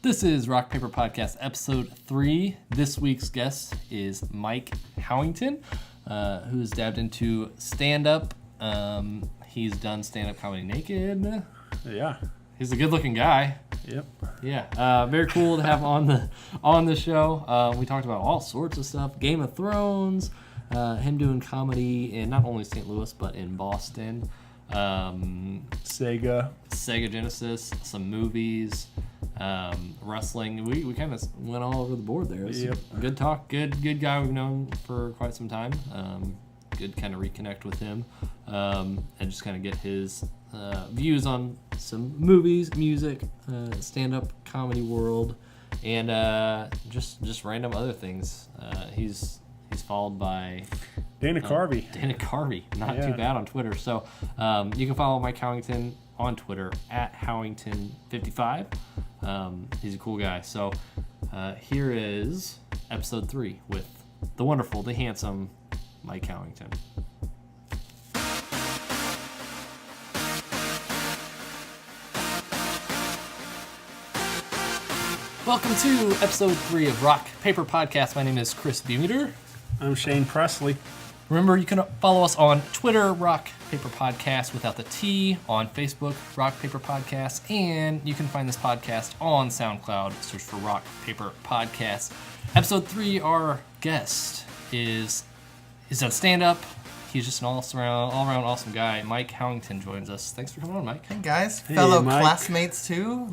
This is Rock Paper Podcast episode 3. This week's guest is Mike Howington, who's dabbed into stand-up. He's done stand-up comedy naked. Yeah. He's a good-looking guy. Yep. Yeah. Very cool to have on the show. We talked about all sorts of stuff. Game of Thrones, him doing comedy in not only St. Louis, but in Boston. Sega Genesis, some movies, wrestling. We kind of went all over the board there. It was good talk. Good guy we've known for quite some time. Good kind of reconnect with him, and just kind of get his views on some movies, music, stand-up comedy world, and just random other things. He's followed by Dana Carvey. Not too bad on Twitter. So you can follow Mike Howington on Twitter at Howington55. He's a cool guy. So here is episode 3 with the wonderful, the handsome Mike Howington. Welcome to episode 3 of Rock Paper Podcast. My name is Chris Beameter. I'm Shane Presley. Remember, you can follow us on Twitter, Rock Paper Podcast without the T, on Facebook, Rock Paper Podcast, and you can find this podcast on SoundCloud. Search for Rock Paper Podcast. Episode 3, our guest is on stand-up. He's just an all-around awesome guy. Mike Howington joins us. Thanks for coming on, Mike. Hey, guys. Hey, fellow Mike. classmates, too.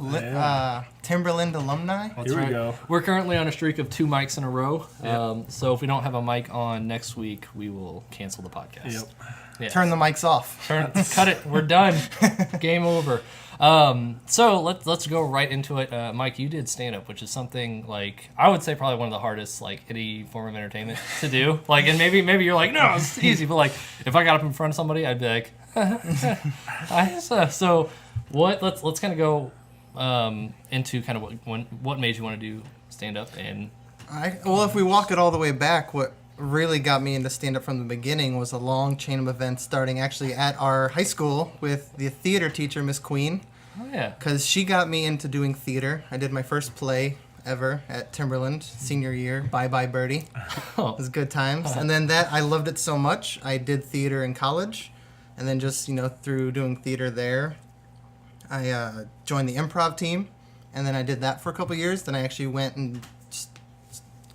Timberland alumni. That's Here right. we go. We're currently on a streak of 2 mics in a row. Yep. So if we don't have a mic on next week, we will cancel the podcast. Yep. Yeah. Turn the mics off. Cut it. We're done. Game over. So let's go right into it. Mike, you did stand up, which is something like I would say probably one of the hardest any form of entertainment to do. And maybe you're like, no, it's easy, but if I got up in front of somebody, I'd be like, so what? Let's kind of go into kind of what made you want to do stand up and. Well, if we walk it all the way back, what really got me into stand-up from the beginning was a long chain of events starting actually at our high school with the theater teacher, Miss Queen. Oh, yeah. Because she got me into doing theater. I did my first play ever at Timberland, senior year, Bye Bye Birdie. It was good times. And then I loved it so much, I did theater in college. And then just, through doing theater there, I joined the improv team. And then I did that for a couple years. Then I actually went and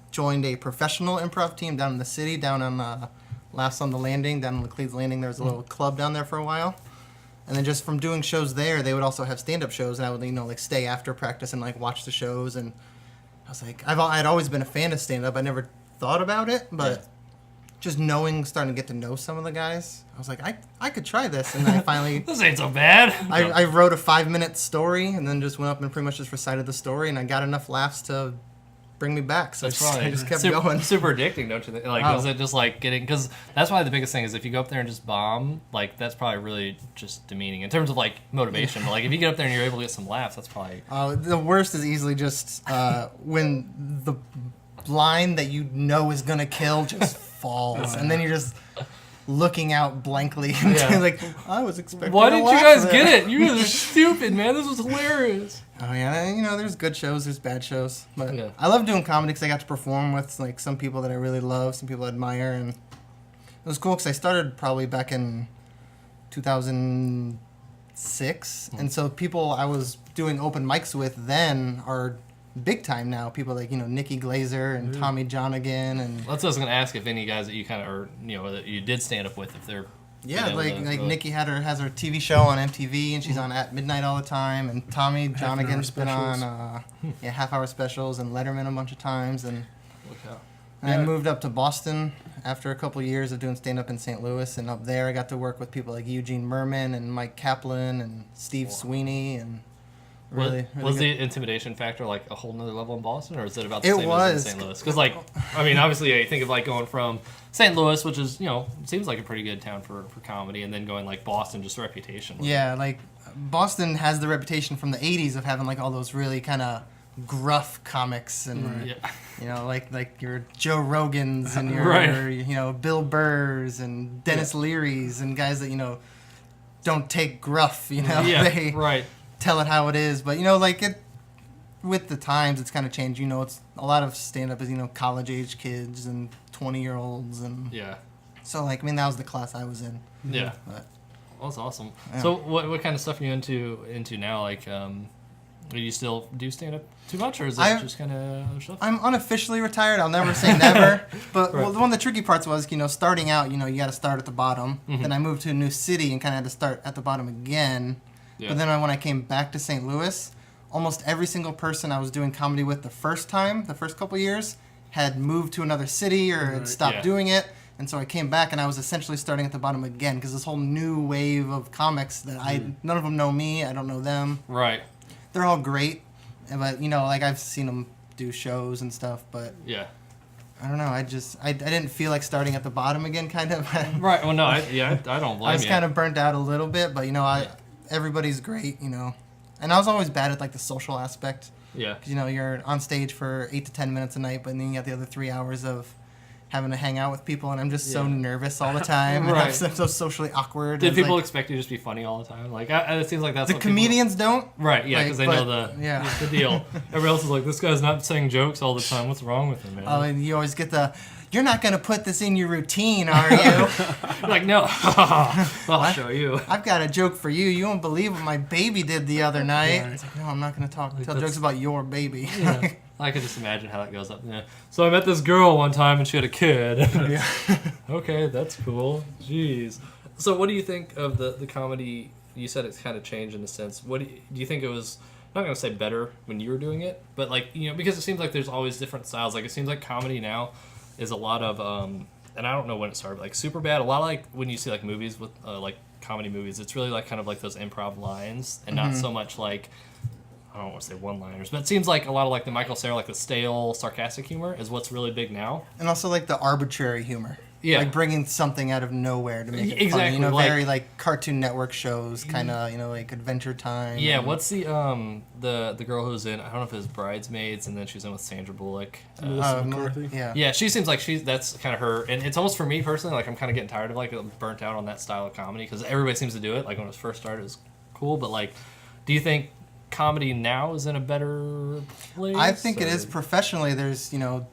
joined a professional improv team down in the city, down on Laughs on the Landing, down on Laclede's Landing. There was a little club down there for a while. And then just from doing shows there, they would also have stand-up shows, and I would, stay after practice and, watch the shows. And I was like, I'd always been a fan of stand-up. I never thought about it, but just starting to get to know some of the guys, I was like, I could try this. And then I finally... This ain't so bad. I wrote a 5-minute story, and then just went up and pretty much just recited the story, and I got enough laughs to bring me back, so I just kept going. Super addicting, don't you think? Was it just getting, because that's probably the biggest thing is if you go up there and just bomb, that's probably really just demeaning in terms of motivation. But if you get up there and you're able to get some laughs, that's probably... The worst is easily just when the line that is going to kill just falls, and then you're just looking out blankly. I was expecting Why didn't you guys there. get it? You guys are stupid, man. This was hilarious. Oh, yeah. There's good shows, there's bad shows. But Yeah. I love doing comedy because I got to perform with, some people that I really love, some people I admire. And it was cool because I started probably back in 2006. And so people I was doing open mics with then are big time now. People like, Nikki Glazer and Tommy Johnigan. And That's what I was going to ask if any guys that you kind of, or, that you did stand up with, if they're... yeah, Nikki has her TV show on MTV, and she's on At Midnight all the time. And Tommy Johnigan's been on half-hour specials and Letterman a bunch of times. And I moved up to Boston after a couple of years of doing stand-up in St. Louis. And up there, I got to work with people like Eugene Merman and Mike Kaplan and Steve Sweeney. And was the intimidation factor a whole nother level in Boston, or is it about the same as in St. Louis? Because obviously, I think of going from St. Louis, which is seems like a pretty good town for comedy, and then going Boston, just reputation. Yeah, Boston has the reputation from the '80s of having all those really kind of gruff comics, and like your Joe Rogans and your Bill Burrs and Dennis Leary's and guys that don't take gruff. They tell it how it is, but it with the times, it's kind of changed. You know, it's a lot of stand-up is, you know, college-age kids and 20-year-olds. And Yeah. so, like, I mean, that was the class I was in. Yeah. But, Well, that's awesome. Yeah. So what kind of stuff are you into now? Like, do you still do stand-up too much, or is it just kind of other stuff? I'm unofficially retired. I'll never say never. But Right. well, one of the tricky parts was, you know, starting out, you know, you got to start at the bottom. Mm-hmm. Then I moved to a new city and kind of had to start at the bottom again. Yeah. But then when I came back to St. Louis, almost every single person I was doing comedy with the first couple years, had moved to another city or had stopped Yeah. doing it. And so I came back and I was essentially starting at the bottom again because this whole new wave of comics that none of them know me. I don't know them. Right. They're all great. But, you know, like I've seen them do shows and stuff, but Yeah. I don't know. I didn't feel like starting at the bottom again, kind of. Right. Well, no. I don't blame I was you. kind of burnt out a little bit, but, you know, everybody's great, you know. And I was always bad at, like, the social aspect. Yeah. 'Cause, you know, you're on stage for 8 to 10 minutes a night, but then you got the other 3 hours of having to hang out with people, and I'm just so Yeah. nervous all the time. Right. And I'm so socially awkward. Did It's people like, expect you to just be funny all the time? Like, it seems like that's the what comedians don't? People, right? Yeah, because like, they know but- yeah. the deal. Everybody else is like, this guy's not saying jokes all the time. What's wrong with him, man? Oh, and you always get you're not going to put this in your routine, are you? You're like, no. I'll show you. I've got a joke for you. You won't believe what my baby did the other night. Right. It's like, no, I'm not going to tell that's- jokes about your baby. Yeah. I could just imagine how that goes up. Yeah. So I met this girl one time and she had a kid. Yeah. Okay, that's cool. Jeez. So what do you think of the comedy? You said it's kind of changed in a sense. What do you think it was? I'm not gonna say better when you were doing it, but like, you know, because it seems like there's always different styles. Like it seems like comedy now is a lot of and I don't know when it started. Like super bad. A lot of like when you see like movies with like comedy movies, it's really like kind of like those improv lines and not so much like. I don't want to say one-liners, but it seems like a lot of like the Michael Cera, like the stale, sarcastic humor is what's really big now. And also like the arbitrary humor. Yeah. Like bringing something out of nowhere to make it Exactly, funny. You know, like- very like Cartoon Network shows, kind of, you know, like Adventure Time. Yeah, and- what's the girl who's in? I don't know if it's Bridesmaids, and then she's in with Sandra Bullock. Melissa McCarthy. Yeah. Yeah, she seems like that's kind of her, and it's almost for me personally. Like I'm kind of getting tired of like burnt out on that style of comedy because everybody seems to do it. Like when it first started, it was cool, but like, do you think comedy now is in a better place? I think it or- is professionally. There's, you know,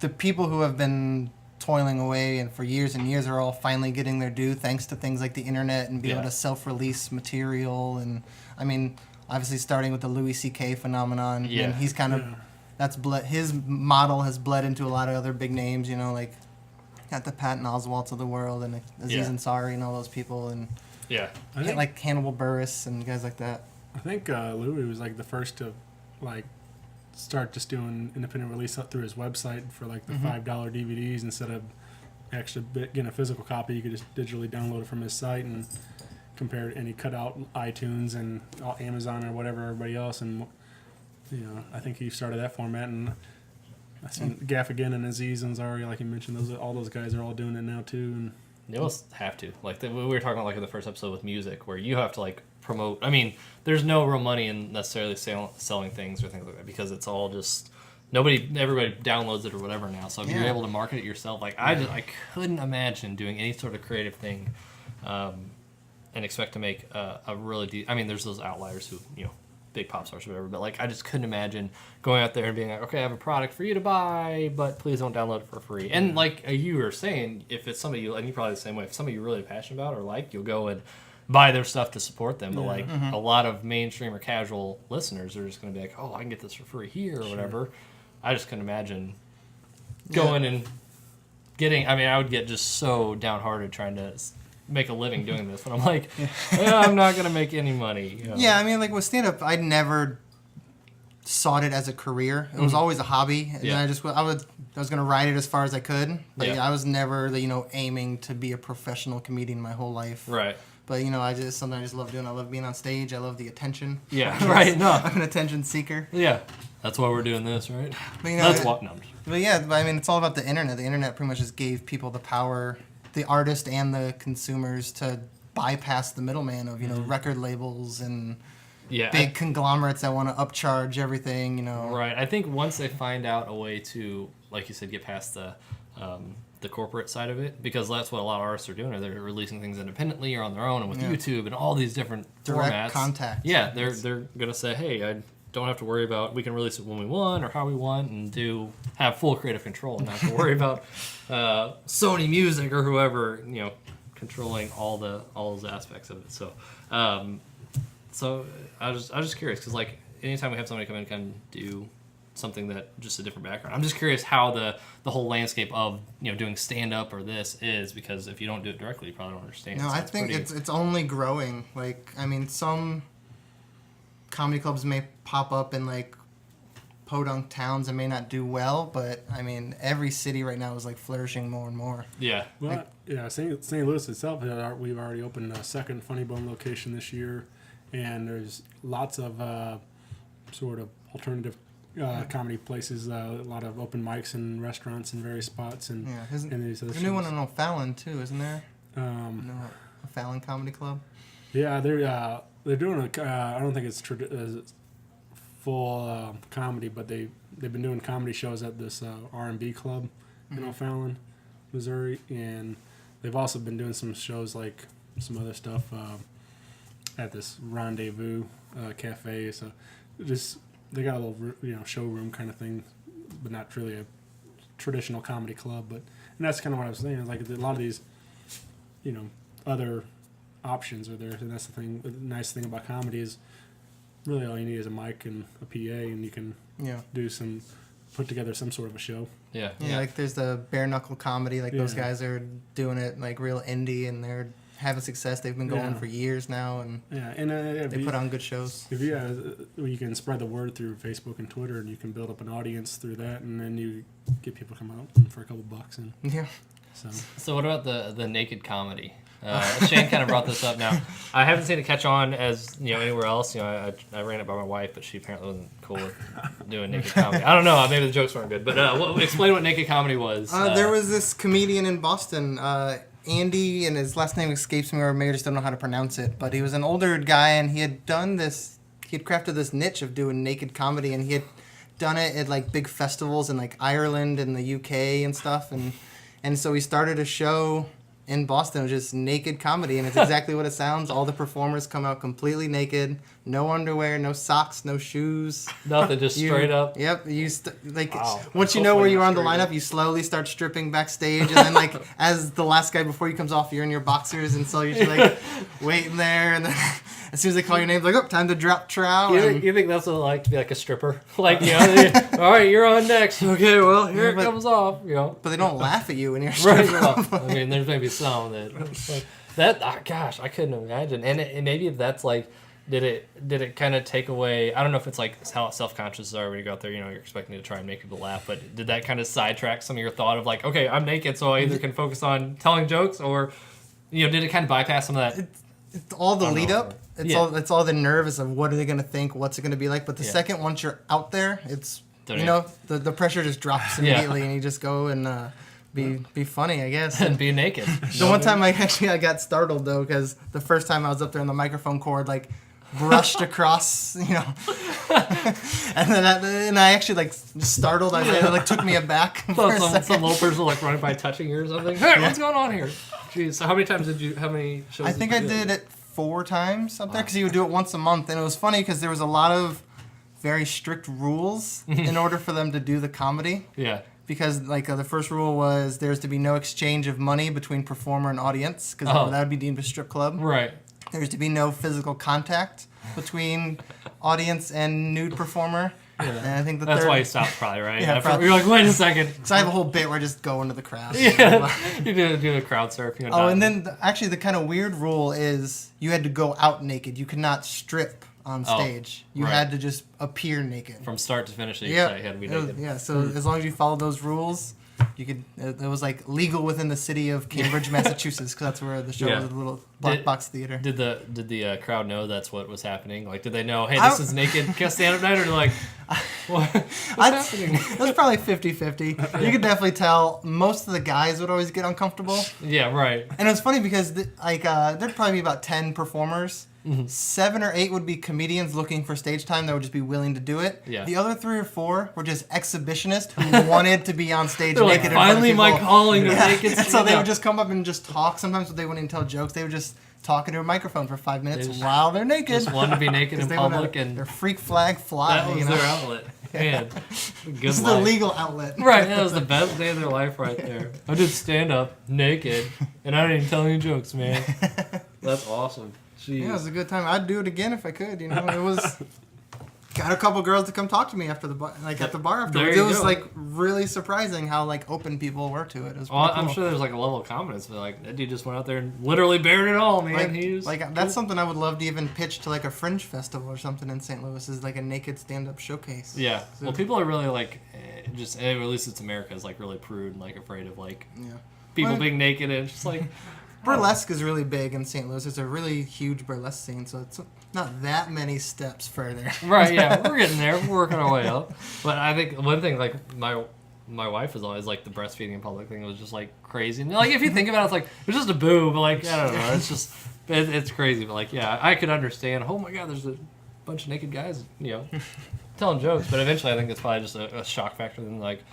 the people who have been toiling away and for years and years are all finally getting their due thanks to things like the internet and being Yeah. able to self-release material. And I mean, obviously starting with the Louis C.K. phenomenon. Yeah. And he's kind of, his model has bled into a lot of other big names, you know, like got the Patton Oswalts of the world and Aziz Yeah. Ansari and all those people. And Yeah. I think, like Hannibal Buress and guys like that. I think Louis was like the first to like start just doing independent release up through his website for like the $5 DVDs instead of actually getting a physical copy. You could just digitally download it from his site and compare it, and he cut out iTunes and Amazon or whatever everybody else, and you know, I think he started that format. And I seen Gaffigan and Aziz Ansari, like you mentioned, all those guys are all doing it now too. And You almost have to. Like we were talking about like in the first episode with music, where you have to like promote. I mean, there's no real money in necessarily selling things or things like that because it's all just everybody downloads it or whatever now. So if you're Yeah. able to market it yourself, like I couldn't imagine doing any sort of creative thing, and expect to make a really. I mean, there's those outliers who big pop stars or whatever, but like I just couldn't imagine going out there and being like, okay, I have a product for you to buy, but please don't download it for free. And like you were saying, if it's somebody and you're probably the same way, if somebody you're really passionate about or like, you'll go and buy their stuff to support them. But like a lot of mainstream or casual listeners are just going to be like, oh, I can get this for free here or whatever. I just couldn't imagine going and getting. I mean, I would get just so downhearted trying to make a living doing this, but I'm like, I'm not gonna make any money. Yeah, I mean, like with stand-up, I never sought it as a career. It was always a hobby, and Yeah. I was gonna ride it as far as I could. But Yeah. I was never, aiming to be a professional comedian my whole life. Right. But something I just love doing. I love being on stage. I love the attention. Yeah. Right. No. I'm an attention seeker. Yeah. That's why we're doing this, right? But, That's what. No, I'm just- But yeah, I mean, it's all about the internet. The internet pretty much just gave people the power, the artist and the consumers, to bypass the middleman of record labels and yeah. big conglomerates that want to upcharge everything. Right. I think once they find out a way to, like you said, get past the corporate side of it, because that's what a lot of artists are doing. They're releasing things independently or on their own and with Yeah. YouTube and all these different Direct formats. contact. Yeah, they're gonna say, hey, don't have to worry about, we can release it when we want or how we want and have full creative control and not have to worry about Sony Music or whoever, controlling all those aspects of it. So so I was just curious because like anytime we have somebody come in and kind of do something that just a different background, I'm just curious how the whole landscape of doing stand up or this is, because if you don't do it directly you probably don't understand. No, so I think it's only growing. Like, I mean, some comedy clubs may pop up in like podunk towns and may not do well, but I mean every city right now is like flourishing more and more. Yeah. Well, St. Louis itself, we've already opened a second Funny Bone location this year, and there's lots of sort of alternative comedy places, a lot of open mics and restaurants in various spots, and there's a new one in O'Fallon too, isn't there? O'Fallon Comedy Club. Yeah, they're doing I don't think it's full comedy, but they've been doing comedy shows at this R&B club in O'Fallon, Missouri, and they've also been doing some shows like some other stuff at this Rendezvous cafe. So just they got a little showroom kind of thing, but not really a traditional comedy club. And that's kind of what I was saying. Like a lot of these, other options are there, and that's the thing. The nice thing about comedy is really all you need is a mic and a PA, and you can put together some sort of a show. Yeah. Like there's the bare knuckle comedy. Like those guys are doing it like real indie, and they're having success. They've been going for years now, and they put on good shows. If you can spread the word through Facebook and Twitter, and you can build up an audience through that, and then you get people to come out for a couple bucks. And So what about the naked comedy? Shane kind of brought this up. Now, I haven't seen it catch on as anywhere else. I ran it by my wife, but she apparently wasn't cool with doing naked comedy. I don't know. Maybe the jokes weren't good. But explain what naked comedy was. There was this comedian in Boston, Andy, and his last name escapes me, or maybe I just don't know how to pronounce it. But he was an older guy, and he had done this. He had crafted this niche of doing naked comedy, and he had done it at like big festivals in like Ireland and the UK and stuff. And so he started a show in Boston, just naked comedy, and it's exactly what it sounds. All the performers come out completely naked, no underwear, no socks, no shoes, nothing, just straight up. Yep, once you know where you are on the lineup, you slowly start stripping backstage, and then like as the last guy before you comes off, you're in your boxers, and so you're just like waiting there, and then as soon as they call your name, like, time to drop trow. You think that's like a stripper? Like, all right, you're on next. Okay, well, here it comes off. But they don't laugh at you when you're stripping. Right. I mean, there's maybe some that gosh, I couldn't imagine. And maybe if that's like, did it kind of take away? I don't know if it's like how self-conscious are when you go out there. You're expecting to try and make people laugh, but did that kind of sidetrack some of your thought of like, okay, I'm naked, so I either can focus on telling jokes, or did it kind of bypass some of that? It's all the lead up. It's all the nerves of what are they going to think, what's it going to be like. But the second once you're out there, it's the pressure just drops immediately, and you just go and be funny, I guess. And be naked. The one time I got startled though, because the first time I was up there and the microphone cord like brushed across, and then I actually like startled. It like took me aback. Some little person like running by touching you or something. Hey, what's going on here? Jeez. So how many shows? I think I did it 4 times up there, because you would do it once a month, and it was funny because there was a lot of very strict rules in order for them to do the comedy. Yeah. Because like the first rule was there's to be no exchange of money between performer and audience, because that would be deemed a strip club. Right. There's to be no physical contact between audience and nude performer. Yeah. And I think that's why you stopped, probably, right? Yeah, probably. You're like, wait a second. So I have a whole bit where I just go into the crowd. Yeah, you do the crowd surf. And then actually the kind of weird rule is you had to go out naked. You could not strip on stage. You had to just appear naked. From start to finish, you had to be naked. So as long as you followed those rules, you could. It was like legal within the city of Cambridge, Massachusetts, because that's where the show was, a little black box theater. Did the crowd know that's what was happening? Like, did they know, hey, this is naked stand-up night, or like, what's happening? It was probably 50-50. You could definitely tell. Most of the guys would always get uncomfortable. Yeah, right. And it was funny because there'd probably be about 10 performers. 7 or 8 would be comedians looking for stage time that would just be willing to do it. Yeah. The other 3 or 4 were just exhibitionists who wanted to be on stage They're naked. Like, finally, my calling. Yeah. And so they would just come up and just talk. Sometimes they wouldn't even tell jokes. They would just talking to a microphone for 5 minutes while they're naked. Just want to be naked in public, and their freak flag fly. that was their outlet. Man, good This is life. the legal outlet. Right, that was the best day of their life right there. I did stand up naked, and I didn't even tell any jokes, man. That's awesome. Jeez. Yeah, it was a good time. I'd do it again if I could. You know, it was. Got a couple girls to come talk to me after the bar, at the bar afterwards. It was like really surprising how like open people were to it. It was Well, cool. I'm sure there's like a level of confidence, but like that dude just went out there and literally bared it all, man. Like, He was that's something I would love to even pitch to like a fringe festival or something in St. Louis, is like a naked stand-up showcase. Yeah. So, Well, people are really like just at least it's America is like really prude and like afraid of like yeah. people Well, being naked, and it's just like burlesque is really big in St. Louis. It's a really huge burlesque scene, so it's not that many steps further. right, yeah, we're getting there. We're working our way up. But I think one thing, like my wife was always like the breastfeeding in public thing was just like crazy. And like if you think about it, it's like it's just a boob. But like I don't know, it's just it's crazy. But like yeah, I could understand. Oh my god, there's a bunch of naked guys, telling jokes. But eventually, I think it's probably just a shock factor. Than like,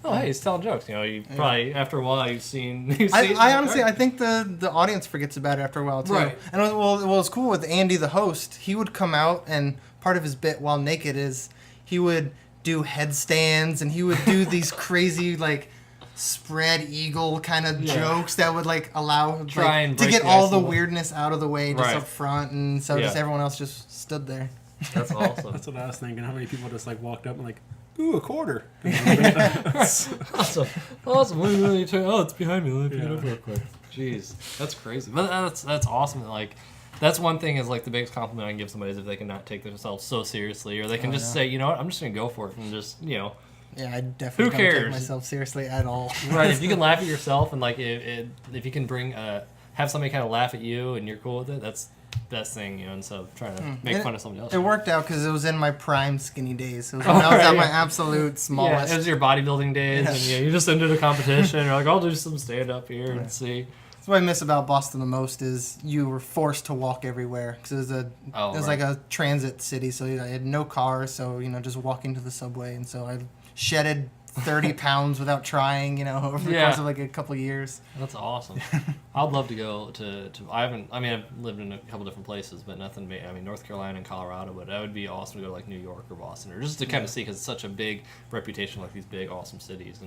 oh hey, he's telling jokes. You probably after a while you've seen. I honestly, I think the audience forgets about it after a while too. Right. And it was cool with Andy, the host. He would come out, and part of his bit while naked is he would do headstands, and he would do these crazy like spread eagle kind of jokes that would like allow to get all the weirdness out of the way just up front, and so just everyone else just stood there. That's awesome. That's what I was thinking. How many people just like walked up and like, ooh, a quarter. Awesome. What are you really doing? Oh, it's behind me. Let me pick it up real quick. Jeez, that's crazy. But that's awesome. Like, that's one thing is like the biggest compliment I can give somebody is if they can not take themselves so seriously, or they can just say, you know what, I'm just gonna go for it and just Yeah, I definitely don't take myself seriously at all. Right. If you can laugh at yourself and like if you can bring have somebody kind of laugh at you and you're cool with it, that's best thing, instead of trying to make fun of somebody else. It worked out because it was in my prime skinny days. It was when I was at my absolute smallest. Yeah, it was your bodybuilding days, and you just ended a competition. You're like, I'll do some stand up here and see. That's what I miss about Boston the most is you were forced to walk everywhere because it was like a transit city, so I had no car, so just walking to the subway, and so I shedded 30 pounds without trying, over the course of like a couple of years. That's awesome. I'd love to go to I've lived in a couple different places, but nothing, North Carolina and Colorado, but that would be awesome to go to like New York or Boston, or just to kind of see, because it's such a big reputation, like these big, awesome cities.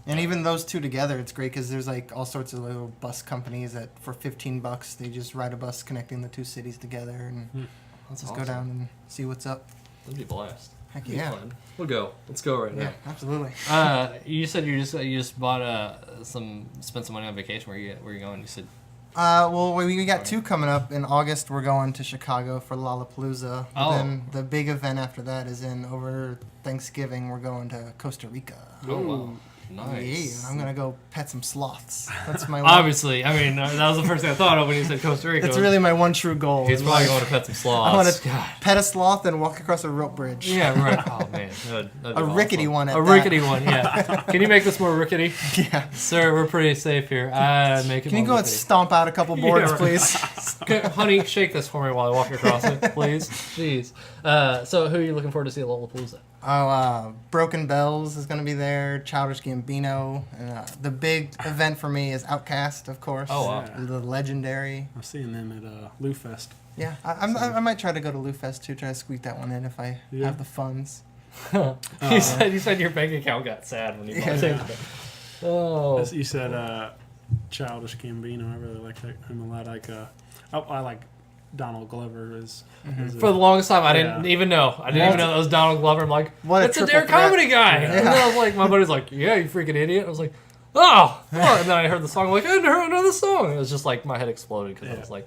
And even those two together, it's great because there's like all sorts of little bus companies that for $15, they just ride a bus connecting the two cities together and go down and see what's up. That'd be a blast. Heck yeah. Fun. We'll go. Let's go right now. Yeah, absolutely. You said you just bought spent some money on vacation. Where you going? You said. Well, we got two coming up in August. We're going to Chicago for Lollapalooza. Then the big event after that is over Thanksgiving. We're going to Costa Rica. Oh wow. Nice. Yeah, I'm gonna go pet some sloths. That's my obviously. That was the first thing I thought of when you said Costa Rica. That's really my one true goal. He's probably going to pet some sloths. I want to pet a sloth and walk across a rope bridge. Yeah, right. Oh man, that'd a rickety one. Rickety one. Yeah. Can you make this more rickety? Yeah. Sir, we're pretty safe here. Make it. Can you go and stomp out a couple boards, please? Okay, honey, shake this for me while I walk across it, please. Jeez. So who are you looking forward to see at Lollapalooza? Broken Bells is going to be there, Childish Gambino, and the big event for me is Outkast, of course. Oh, wow. The legendary. I'm seeing them at Lou Fest. Yeah, I might try to go to Lou Fest too, try to squeak that one in if I have the funds. You said your bank account got sad when you bought it. Oh. You said Childish Gambino. I really like that. I'm a lot like I like Donald Glover for the longest time, I didn't even know. I didn't even know that was Donald Glover. I'm like, that's a Dare comedy guy. Yeah. And then I was like, my buddy's like, yeah, you freaking idiot. I was like, oh. And then I heard the song. I'm like, I never heard another song. It was just like my head exploded because I was like,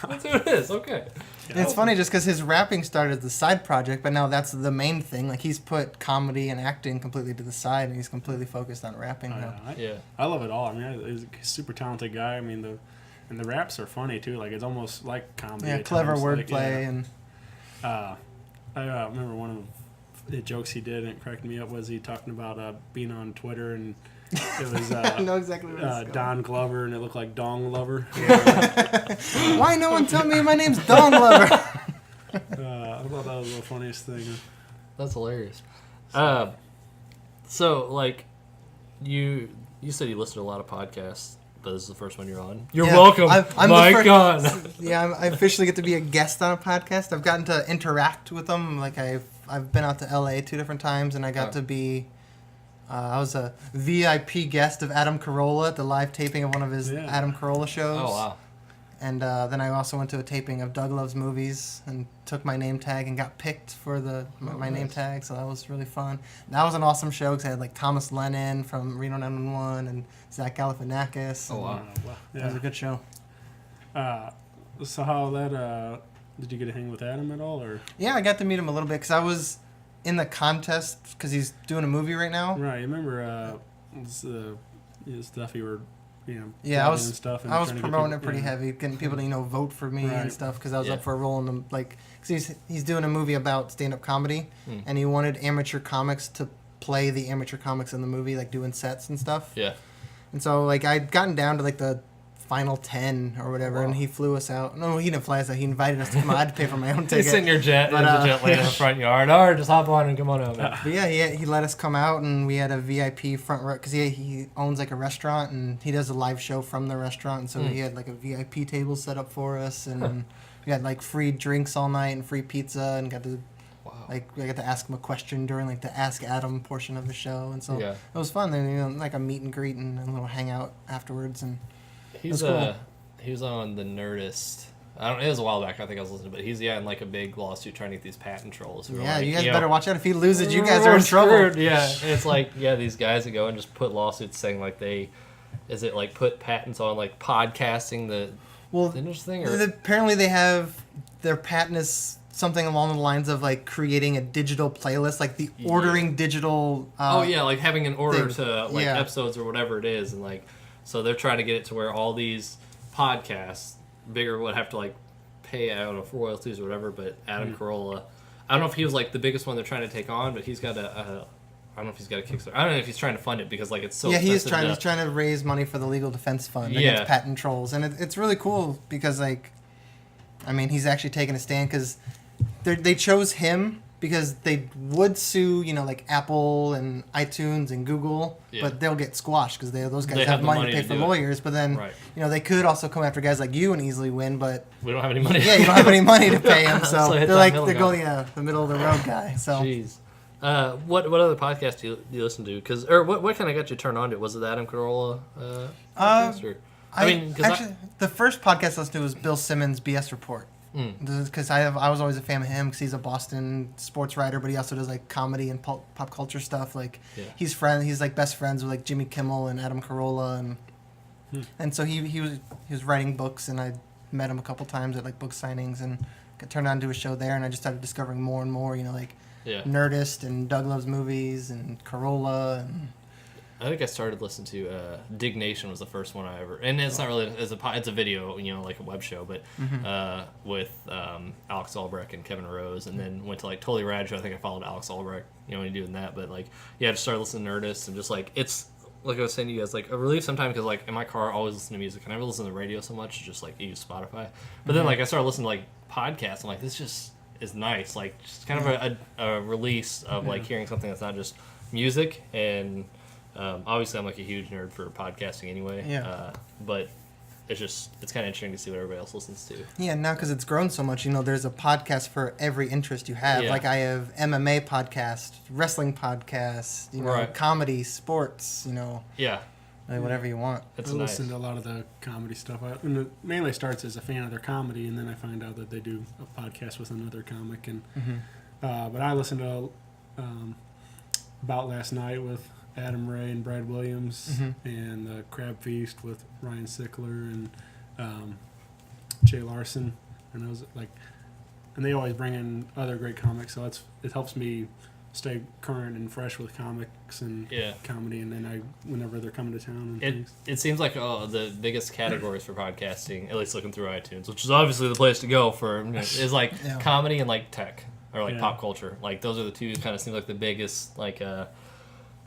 that's who it is. Okay. Yeah. It's funny just because his rapping started as a side project, but now that's the main thing. Like he's put comedy and acting completely to the side, and he's completely focused on rapping now. I love it all. He's a super talented guy. And the raps are funny too. Like it's almost like comedy. Yeah, clever wordplay and. I remember one of the jokes he did, and it cracked me up. Was he talking about being on Twitter, and it was I know exactly what it's Don Glover, and it looked like Dong Lover. Why no one tell me my name's Dong Lover? I thought that was the funniest thing. That's hilarious. So like, you said you listened to a lot of podcasts. but this is the first one you're on. You're Yeah, welcome. I'm My the first, God. Yeah, I officially get to be a guest on a podcast. I've gotten to interact with them. Like I've been out to LA 2 different times, and I got to be. I was a VIP guest of Adam Carolla at the live taping of one of his Adam Carolla shows. Oh wow. And then I also went to a taping of Doug Loves Movies and took my name tag and got picked for my name tag, so that was really fun. That was an awesome show because I had like Thomas Lennon from Reno 911 and Zach Galifianakis. Oh wow. That was a good show. So how that did you get to hang with Adam at all, or? Yeah, I got to meet him a little bit because I was in the contest because he's doing a movie right now. Right, you remember stuff you were. Yeah, I was and stuff and I was trying to get promoting people- it pretty heavy, getting people to vote for me and Right. stuff because I was Yeah. up for a role in the because he's doing a movie about stand-up comedy and he wanted amateur comics to play the amateur comics in the movie, like doing sets and stuff. Yeah. And so I'd gotten down to the final 10 or whatever, and he flew us out. No, he didn't fly us out. He invited us to come out. I had to pay for my own ticket. You sit in your jet, But, the jet laying in the front yard. All right, just hop on and come on out, man. But yeah, he let us come out, and we had a VIP front row because he owns a restaurant, and he does a live show from the restaurant. And so he had a VIP table set up for us, and we had free drinks all night and free pizza, and got to I got to ask him a question during the Ask Adam portion of the show, and so it was fun. Then a meet and greet and a little hangout afterwards, and He's cool. He was on the Nerdist. It was a while back. I think I was listening, but he's in a big lawsuit trying to get these patent trolls. Who yeah, are you guys better watch out. If he loses, you guys are in trouble. Screwed. Yeah, it's these guys that go and just put lawsuits saying put patents on podcasting the industry thing. Or? Apparently they have their patent is something along the lines of creating a digital playlist, the ordering digital. Having an order thing. to episodes or whatever it is, and so they're trying to get it to where all these podcasts bigger would have to pay for royalties or whatever. But Adam Carolla, I don't know if he was the biggest one they're trying to take on, but he's got I don't know if he's got a Kickstarter. I don't know if he's trying to fund it because it's so. Yeah, he's expensive trying to raise money for the legal defense fund against patent trolls, and it's really cool because he's actually taking a stand because they chose him because they would sue Apple and iTunes and Google, but they'll get squashed because those guys have money to pay for lawyers. But then they could also come after guys like you and easily win, but we don't have any money. Yeah, you don't have any money to pay them, so they're going the middle of the road guy. So. Jeez. What other podcast do you listen to? What kind of got you turned on to it? Was it the Adam Carolla podcast? The first podcast I listened to was Bill Simmons' BS Report. Because I was always a fan of him because he's a Boston sports writer, but he also does comedy and pop culture stuff. He's best friends with Jimmy Kimmel and Adam Carolla, and so he was writing books, and I met him a couple times at book signings and got turned on to a show there, and I just started discovering more and more, Nerdist and Doug Loves Movies and Carolla. And I think I started listening to Dig Nation was the first one I ever, and it's not really it's a video, a web show, but with Alex Albrecht and Kevin Rose, and then went to Totally Rad Show. I think I followed Alex Albrecht, when he doing that, but I just started listening to Nerdist and just it's like I was saying to you guys, a relief sometimes because in my car I always listen to music. I never listen to the radio so much, just use Spotify. But then I started listening to podcasts. I'm this just is nice, just kind of a release of hearing something that's not just music. And obviously I'm a huge nerd for podcasting anyway. But it's kind of interesting to see what everybody else listens to. Yeah, now because it's grown so much, there's a podcast for every interest you have. Yeah. I have MMA podcast, wrestling podcast, comedy, sports, Yeah. Whatever you want. I listen to a lot of the comedy stuff. And it mainly starts as a fan of their comedy, and then I find out that they do a podcast with another comic. And but I listened to About Last Night with Adam Ray and Brad Williams, and the Crab Feast with Ryan Sickler and Jay Larson, and those and they always bring in other great comics, so it helps me stay current and fresh with comics and comedy, and then whenever they're coming to town and things. It seems like the biggest categories for podcasting, at least looking through iTunes, which is obviously the place to go for, is comedy and tech or pop culture. Those are the two kind of seems like the biggest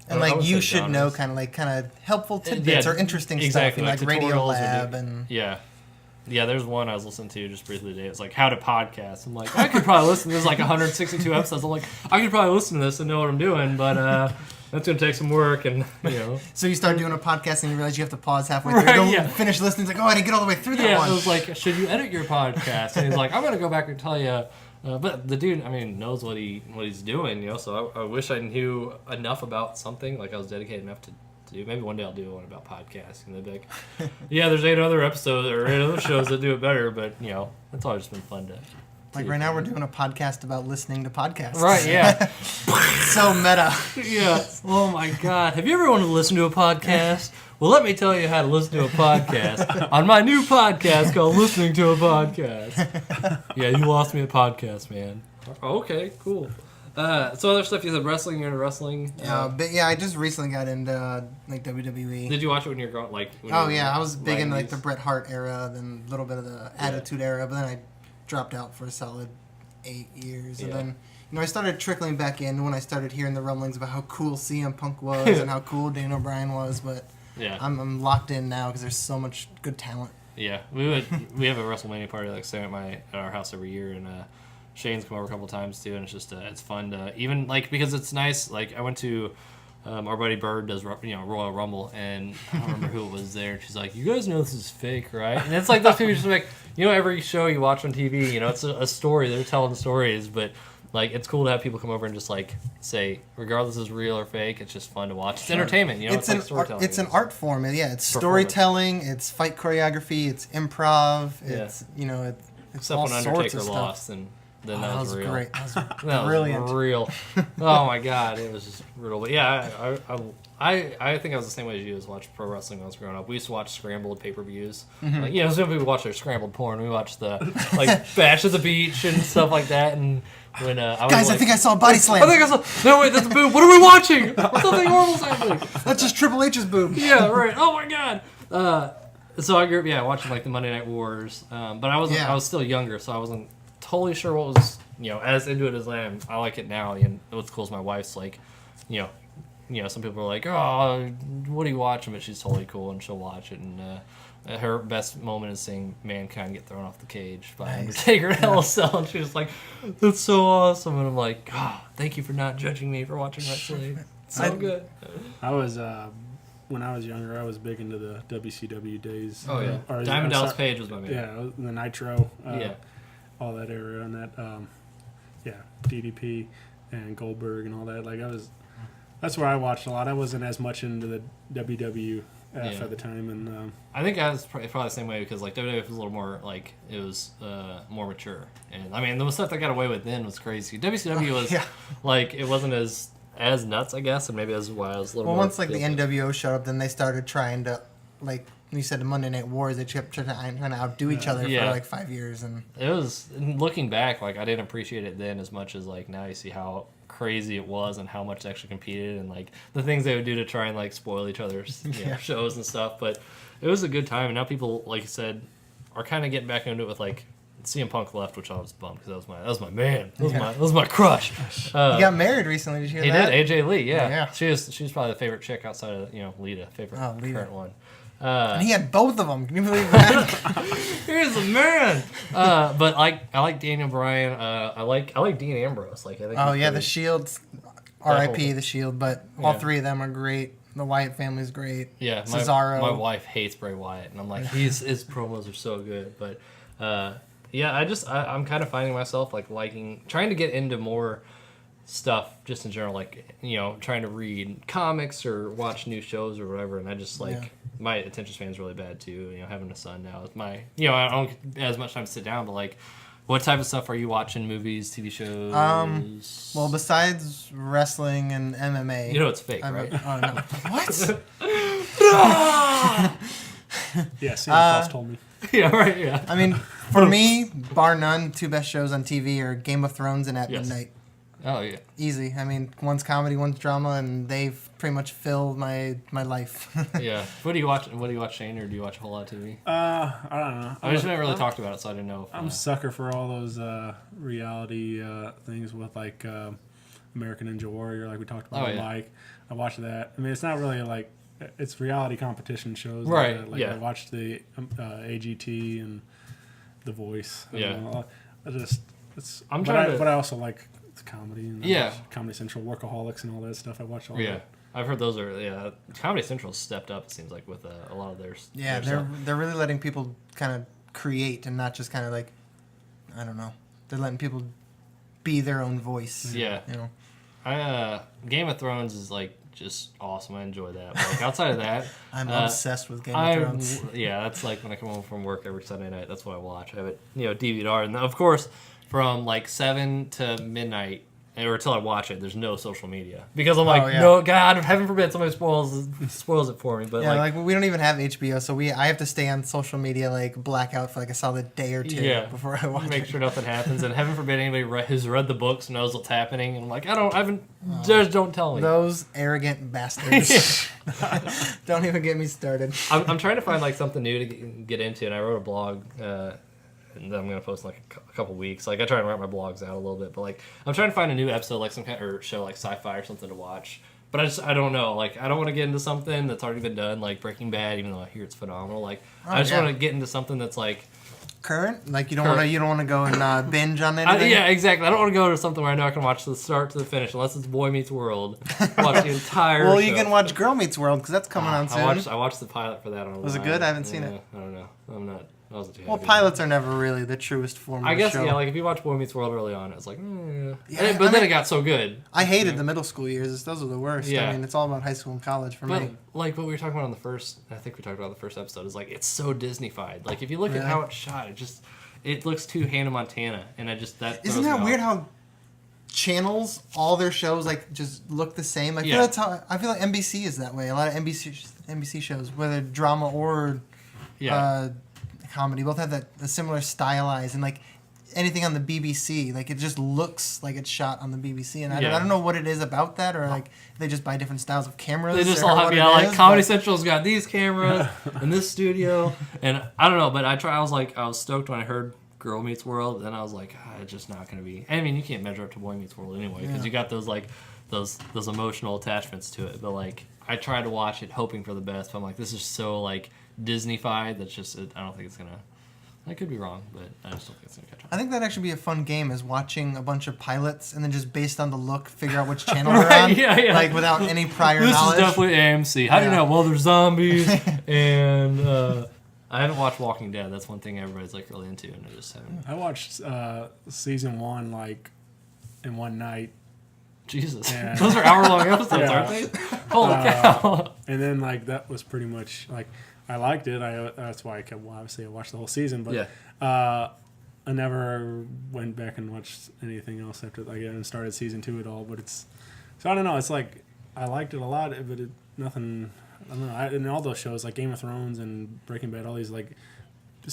and you should genres. Know kind of helpful tidbits or interesting stuff, Radio Lab and yeah. There's one I was listening to just briefly today. It's how to podcast. I'm I could probably listen. There's 162 episodes. I'm I could probably listen to this and know what I'm doing, but that's gonna take some work, and So you start doing a podcast and you realize you have to pause halfway through. Right, Don't yeah. finish listening. It's like, oh, I didn't get all the way through that one. It was like, should you edit your podcast? And he's like, I'm gonna go back and tell you. But the dude, knows what he's doing, So I wish I knew enough about something, like I was dedicated enough to do. Maybe one day I'll do one about podcasting. And they'd be like, yeah, there's 8 other episodes or 8 other shows that do it better, but it's always just been fun to. Like right now, we're doing a podcast about listening to podcasts. Right? Yeah. So meta. Yeah. Oh my God. Have you ever wanted to listen to a podcast? Well, let me tell you how to listen to a podcast on my new podcast called Listening to a Podcast. Yeah, you lost me at podcast, man. Okay, cool. So other stuff, you said wrestling, you're into wrestling? But yeah, I just recently got into like WWE. Did you watch it when you were growing up? I was big into like the Bret Hart era, then a little bit of the Attitude era, but then I dropped out for a solid 8 years. And then, I started trickling back in when I started hearing the rumblings about how cool CM Punk was and how cool Daniel Bryan was, but I'm locked in now because there's so much good talent. Yeah, we have a WrestleMania party like staying at our house every year, and Shane's come over a couple times too, and it's just it's fun to even because it's nice. Like I went to our buddy Bird does Royal Rumble, and I don't remember who it was there. She's like, "You guys know this is fake, right?" And it's like those people just like every show you watch on TV, it's a story. They're telling stories, but it's cool to have people come over and just say, regardless if it's real or fake, it's just fun to watch. It's entertainment, It's like storytelling. It's an art form. It's storytelling. It's fight choreography. It's improv. It's except all when sorts Undertaker of lost stuff. and. Then that was real. Great. That was brilliant. Real. Oh my God, it was just brutal. But yeah, I think I was the same way as you as watch pro wrestling when I was growing up. We used to watch scrambled pay-per-views. Mm-hmm. Some people watch their scrambled porn. We watched the Bash at the Beach and stuff like that. And when I think I saw a body slam. No wait, that's a boob. What are we watching? Something horrible's happening. That's just Triple H's boob. Yeah, right. Oh my God. So I grew up watching the Monday Night Wars. But I was still younger, so I wasn't totally sure what was as into it as I am. I like it now, and what's cool is my wife's some people are like, oh, what are you watching? But she's totally cool and she'll watch it, and her best moment is seeing Mankind get thrown off the cage by Undertaker in Hell in a Cell, and she was like, that's so awesome. And I'm like, oh, thank you for not judging me for watching wrestling. So good. I was when I was younger, I was big into the WCW days. Oh yeah, Diamond Dallas Page was my man. Yeah, the Nitro. All that era and that, DDP and Goldberg and all that. That's where I watched a lot. I wasn't as much into the WWF at the time, and I think I was probably the same way because WWF was a little more it was more mature, and the stuff that got away with then was crazy. WCW was it wasn't as nuts, I guess, and maybe that's why I was a little. Well, more once the NWO showed up, then they started trying to you said the Monday Night Wars, they kept trying to outdo each other for 5 years, and it was looking back, I didn't appreciate it then as much as now you see how crazy it was and how much they actually competed and the things they would do to try and spoil each other's shows and stuff. But it was a good time, and now people, like you said, are kind of getting back into it with CM Punk left, which I was bummed because that was my man. That was my crush. He got married recently. Did you hear that? He did. AJ Lee. Yeah. She's probably the favorite chick outside of Lita, current one. And he had both of them. Can you believe that? He's a man. But I like Daniel Bryan. I like Dean Ambrose. I think. Oh yeah, the Shield. R.I.P. the Shield. But all three of them are great. The Wyatt family's great. Yeah, Cesaro. My wife hates Bray Wyatt, and I'm like, his promos are so good. But I'm kind of finding myself trying to get into more stuff just in general, trying to read comics or watch new shows or whatever, and I just my attention span is really bad too. Having a son now, it's my I don't get as much time to sit down, but what type of stuff are you watching? Movies, TV shows? Well, besides wrestling and MMA, it's fake, right? Oh no, what? Yes, yeah, told me. Yeah, right. Yeah. For me, bar none, two best shows on TV are Game of Thrones and At Midnight. Oh yeah, easy. One's comedy, one's drama, and they've pretty much filled my life. Yeah. What do you watch? Shane, or do you watch a whole lot of TV? I don't know. I just haven't really talked about it, so I didn't know. I'm a sucker for all those reality things with American Ninja Warrior, we talked about. I watch that. It's not really it's reality competition shows, right? I watched the AGT and The Voice. Yeah. But I also like comedy and Comedy Central, Workaholics, and all that stuff. I watch all that. I've heard those are Comedy Central stepped up. It seems like with a lot of their Yeah, they're really letting people kind of create and not just kind of like, I don't know. They're letting people be their own voice. Yeah. You know. Game of Thrones is like just awesome. I enjoy that. But, like outside of that, I'm obsessed with Game of Thrones. Yeah, that's like when I come home from work every Sunday night. That's what I watch. I have it, DVR, and of course, from like 7 to midnight, or until I watch it, there's no social media because I'm like, no, God, heaven forbid somebody spoils it for me. But yeah, like we don't even have HBO, so I have to stay on social media like blackout for like a solid day or two before I watch. Make sure nothing happens, and heaven forbid anybody who's read the books knows what's happening. And I'm like, just don't tell me. Those arrogant bastards. Don't even get me started. I'm trying to find like something new to get into, and I wrote a blog. And I'm gonna post in like a couple weeks. Like I try to write my blogs out a little bit, but like I'm trying to find a new episode, like some kind or show like sci-fi or something to watch. But I don't know. Like I don't want to get into something that's already been done, like Breaking Bad, even though I hear it's phenomenal. Like I just want to get into something that's like current. Like you don't want to go and binge on anything. Yeah, exactly. I don't want to go to something where I know I can watch the start to the finish, unless it's Boy Meets World. Watch the entire. Well, show. You can watch Girl Meets World because that's coming on soon. I watched the pilot for that on. Was it good? I haven't seen it. I don't know. I'm not. Well, pilots are never really the truest form of I guess, show. yeah, like if you watch Boy Meets World early on, it's like, but then it got so good. I hated the middle school years. Those are the worst. Yeah. I mean, it's all about high school and college for me. Like what we were talking about on the first, I think we talked about the first episode, is like, it's so Disney-fied. Like, if you look at how it's shot, it looks too Hannah Montana, and Isn't that weird how channels, all their shows, like, just look the same? Like, I feel like NBC is that way. A lot of NBC shows, whether drama or comedy, both have a similar stylized, and like anything on the BBC, like it just looks like it's shot on the BBC, and I don't know what it is about that, or like they just buy different styles of cameras. They just all have like Comedy Central's got these cameras in this studio, and I don't know, but I was stoked when I heard Girl Meets World, and I was like, it's just not gonna be. I mean, you can't measure up to Boy Meets World anyway, because you got those like those emotional attachments to it, but like I tried to watch it hoping for the best, but I'm like, this is so like Disney-fied. That's just, I don't think it's gonna. I could be wrong, but I just don't think it's gonna catch on. I think that'd actually be a fun game, is watching a bunch of pilots and then just based on the look, figure out which channel they're on. Yeah. Like without any prior knowledge. This is definitely AMC. How do you know? Well, there's zombies, and I haven't watched Walking Dead. That's one thing everybody's like really into, and I just haven't. I watched season 1 like in one night. Jesus, those are hour-long episodes, aren't they? Holy cow! And then like that was pretty much like I liked it. That's why I watched the whole season. But I never went back and watched anything else after I haven't started season 2 at all. But I don't know. It's like I liked it a lot, but nothing. I don't know. And all those shows like Game of Thrones and Breaking Bad, all these like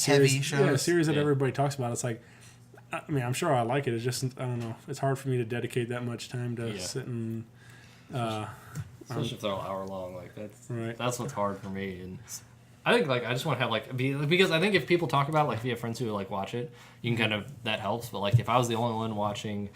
heavy shows, series that everybody talks about. It's like. I mean, I'm sure I like it. It's just, I don't know. It's hard for me to dedicate that much time to sit and... Especially if they're all hour long. Like, that's what's hard for me. And I think, like, I just want to have, because I think if people talk about it, like, if you have friends who, like, watch it, you can kind of, that helps. But, like, if I was the only one watching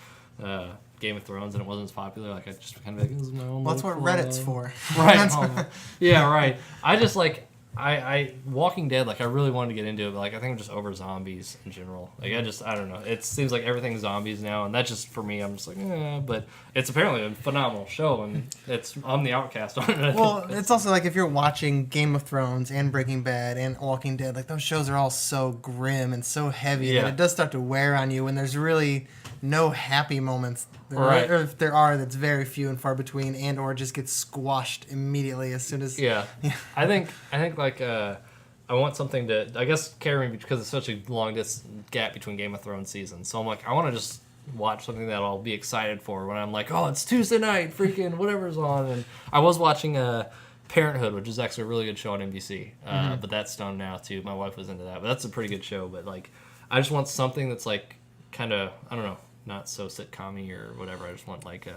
Game of Thrones and it wasn't as popular, like, I'd just kind of be like, this is my own Well, that's what Reddit's for. Right. Yeah, right. I just, like... I Walking Dead, like I really wanted to get into it, but like I think I'm just over zombies in general. Like I don't know. It seems like everything's zombies now, and that's just for me. I'm just like, but it's apparently a phenomenal show, and I'm the outcast on it. Well, it's also like if you're watching Game of Thrones and Breaking Bad and Walking Dead, like those shows are all so grim and so heavy that it does start to wear on you, and there's really no happy moments. Right. Or if there are, that's very few and far between, and or just gets squashed immediately as soon as. Yeah. I think like I want something to, I guess, carry me because it's such a long gap between Game of Thrones seasons. So I'm like, I want to just watch something that I'll be excited for when I'm like, oh, it's Tuesday night, freaking whatever's on. And I was watching Parenthood, which is actually a really good show on NBC, but that's done now too. My wife was into that, but that's a pretty good show. But like, I just want something that's like kind of, I don't know, not so sitcom-y or whatever. I just want like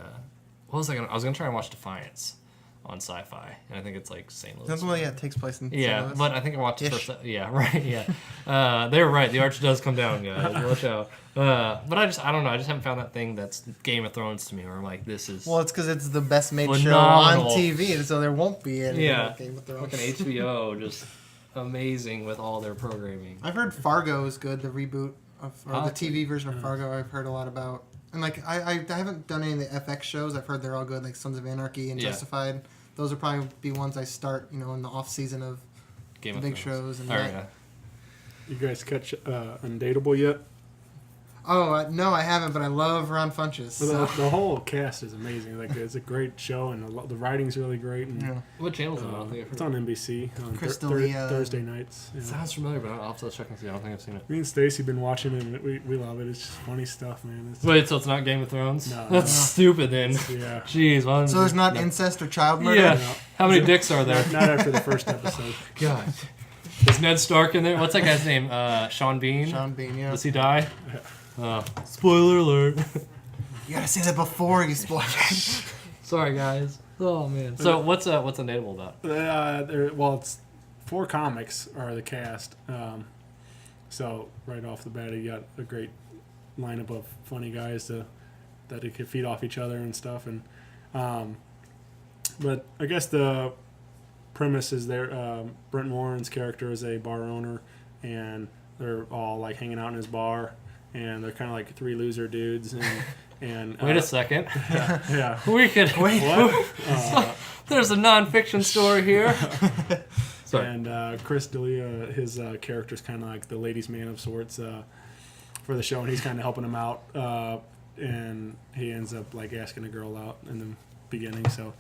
what was I was gonna try and watch Defiance on Sci-Fi, and I think it's like St. Louis. That's what it takes place in St. Louis. But I think I watched the first. Yeah, right. Yeah, they were right. The arch does come down, guys. Watch out. But I don't know. I just haven't found that thing that's Game of Thrones to me, where I'm like, this is. Well, it's because it's the best made phenomenal show on TV, so there won't be any Game of Thrones. Fucking HBO, just amazing with all their programming. I've heard Fargo is good. The reboot of the TV version of Fargo. I've heard a lot about. And like I haven't done any of the FX shows. I've heard they're all good, like Sons of Anarchy and Justified. Those will probably be ones I start, in the off season of Game the of big Thrones. shows. And Yeah. You guys catch Undateable yet? Oh no, I haven't, but I love Ron Funches. Well, the whole cast is amazing. Like it's a great show, and the writing's really great. And, What channel is it on? I don't think I've heard it's on NBC on Chris D'Elia. Thursday nights. it. Sounds familiar, but I'll have to check and see. I don't think I've seen it. Me and Stacy been watching it, and we love it. It's just funny stuff, man. Wait, so it's not Game of Thrones? No, That's stupid then. Yeah. Jeez. Why So there's not incest or child murder? Yeah. No. How many dicks are there? Not after the first episode. God. Is Ned Stark in there? What's that guy's name? Sean Bean? Sean Bean, yeah. Does he die? Spoiler alert. You gotta say that before you spoil it. Sorry, guys. Oh, man. So what's Undateable about? Well, it's 4 comics are the cast. So right off the bat, you got a great lineup of funny guys that they could feed off each other and stuff. And but I guess the premise is there. Brent Warren's character is a bar owner, and they're all like hanging out in his bar, and they're kind of like 3 loser dudes. And Wait a second. yeah. We could. Wait. What? There's a non-fiction story here. Sorry. And Chris D'Elia, his character's kind of like the ladies' man of sorts for the show, and he's kind of helping him out. And he ends up like asking a girl out in the beginning, so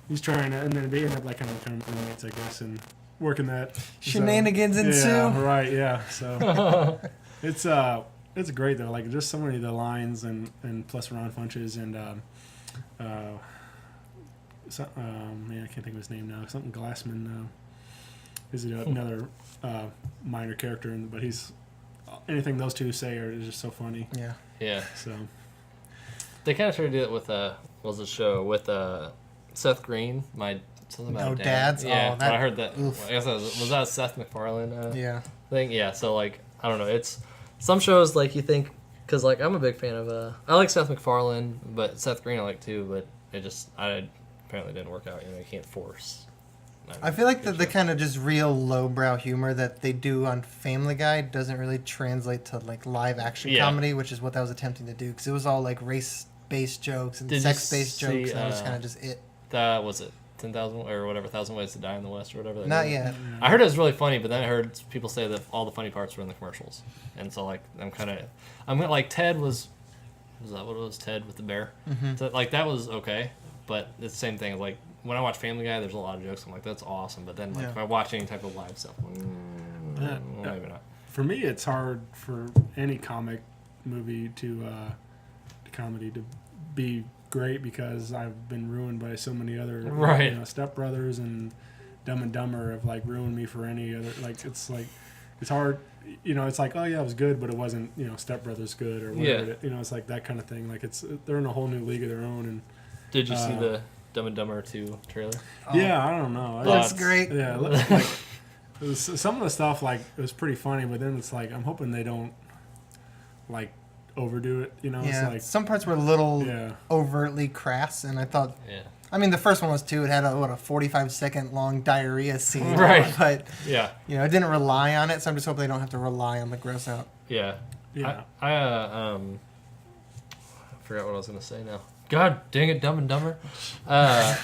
he's trying to, and then they end up like kind of roommates, I guess, and working that. Shenanigans ensue. Yeah, right. Yeah. So it's great though. Like just so many of the lines and plus Ron Funches and man, I can't think of his name now. Something Glassman is another minor character, but he's anything those two say is just so funny. Yeah. Yeah. So They kind of tried to do it with what was the show with Seth Green, something about No dads. Dads? Yeah, Oh, that- I heard that. oof. I guess was that a Seth MacFarlane Yeah. thing? Yeah. So like I don't know. It's some shows like you think because like I'm a big fan of I like Seth MacFarlane, but Seth Green I like too. But I apparently didn't work out. You can't force. I feel like the kind of just real lowbrow humor that they do on Family Guy doesn't really translate to like live action comedy, which is what that was attempting to do because it was all like race-based jokes and sex-based jokes, and that was kind of just it. That was it. 10,000 or whatever, 1,000 Ways to Die in the West or whatever. Not yet. I heard it was really funny, but then I heard people say that all the funny parts were in the commercials, and so like I'm like Ted was that what it was? Ted with the bear. Mm-hmm. So, like that was okay, but it's the same thing. Like when I watch Family Guy, there's a lot of jokes. I'm like that's awesome, but then like if I watch any type of live stuff, well, maybe not. for me, it's hard for any comic movie to comedy to be great because I've been ruined by so many other Step Brothers and Dumb and Dumber have like ruined me for any other it's hard, it's like, oh yeah, it was good, but it wasn't, Step Brothers good or whatever. It's like that kind of thing. Like they're in a whole new league of their own. And Did you see the Dumb and Dumber 2 trailer? Yeah, I don't know. That's great. Yeah, like some of the stuff like it was pretty funny, but then it's like I'm hoping they don't like overdo it. Yeah, it's like some parts were a little overtly crass, and I thought. Yeah. I mean, the first one was too. It had a 45-second long diarrhea scene, right? But yeah, it didn't rely on it. So I'm just hoping they don't have to rely on the gross out. Yeah. Yeah. I forgot what I was gonna say now. God dang it, Dumb and Dumber. I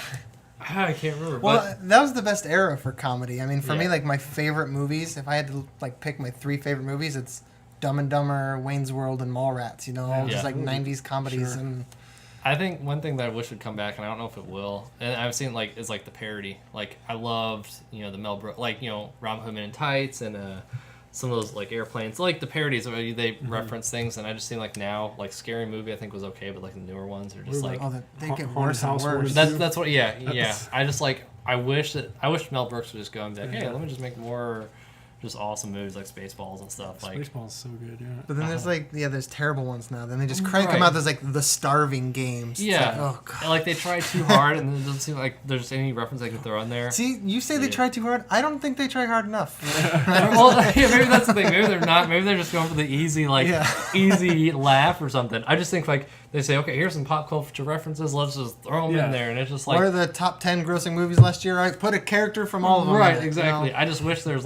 can't remember. Well, that was the best era for comedy. I mean, for me, Yeah. like my favorite movies. If I had to like pick my 3 favorite movies, it's Dumb and Dumber, Wayne's World, and Mallrats. All just like '90s comedies. Sure. And I think one thing that I wish would come back, and I don't know if it will, and I've seen is like the parody. Like I loved, the Mel Brooks, Robin Hood Men in Tights, and some of those like Airplanes, like the parodies where they reference things, and I just seem like now Scary Movie I think was okay, but like the newer ones are just like they get Haunted worse and House worse. that's what I just I wish Mel Brooks would just go and be like, hey, let me just make more just awesome movies like Spaceballs and stuff. Spaceballs is so good, yeah. But then there's terrible ones now. Then they just crank them out. There's like the Starving Games. It's Yeah. like, oh god. And, they try too hard, and it doesn't seem like there's any reference they can throw in there. See, you say they try too hard. I don't think they try hard enough. Well, yeah, maybe that's the thing. Maybe they're not. Maybe they're just going for the easy, easy laugh or something. I just think they say, okay, here's some pop culture references. Let's just throw them in there, and it's just what are the top 10 grossing movies last year? I put a character from all of them. Right, in it, exactly. I just wish there's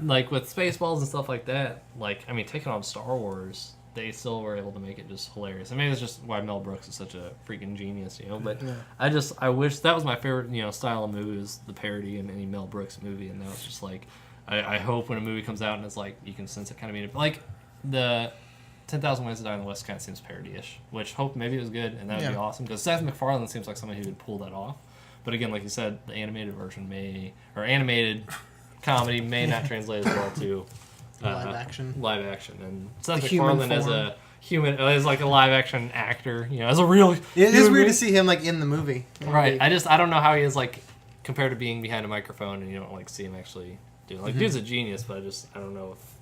like with Spaceballs and stuff like that, like, I mean, taking on Star Wars, they still were able to make it just hilarious. I mean, it's just why Mel Brooks is such a freaking genius, you know. But I wish that was my favorite, you know, style of movie, was the parody in any Mel Brooks movie. And now it's just like, I hope when a movie comes out and it's like, you can sense it kind of mean it. Like the 10,000 Ways to Die in the West kind of seems parody-ish, which hope maybe it was good and that would be awesome, because Seth MacFarlane seems like someone who would pull that off. But again, like you said, the animated version animated comedy may not translate as well to live action. And Seth MacFarlane as a human, as like a live action actor, you know, as a real. It is weird to see him like in the movie. Right. I don't know how he is like compared to being behind a microphone, and you don't like see him actually do it. Like dude's a genius, but I don't know if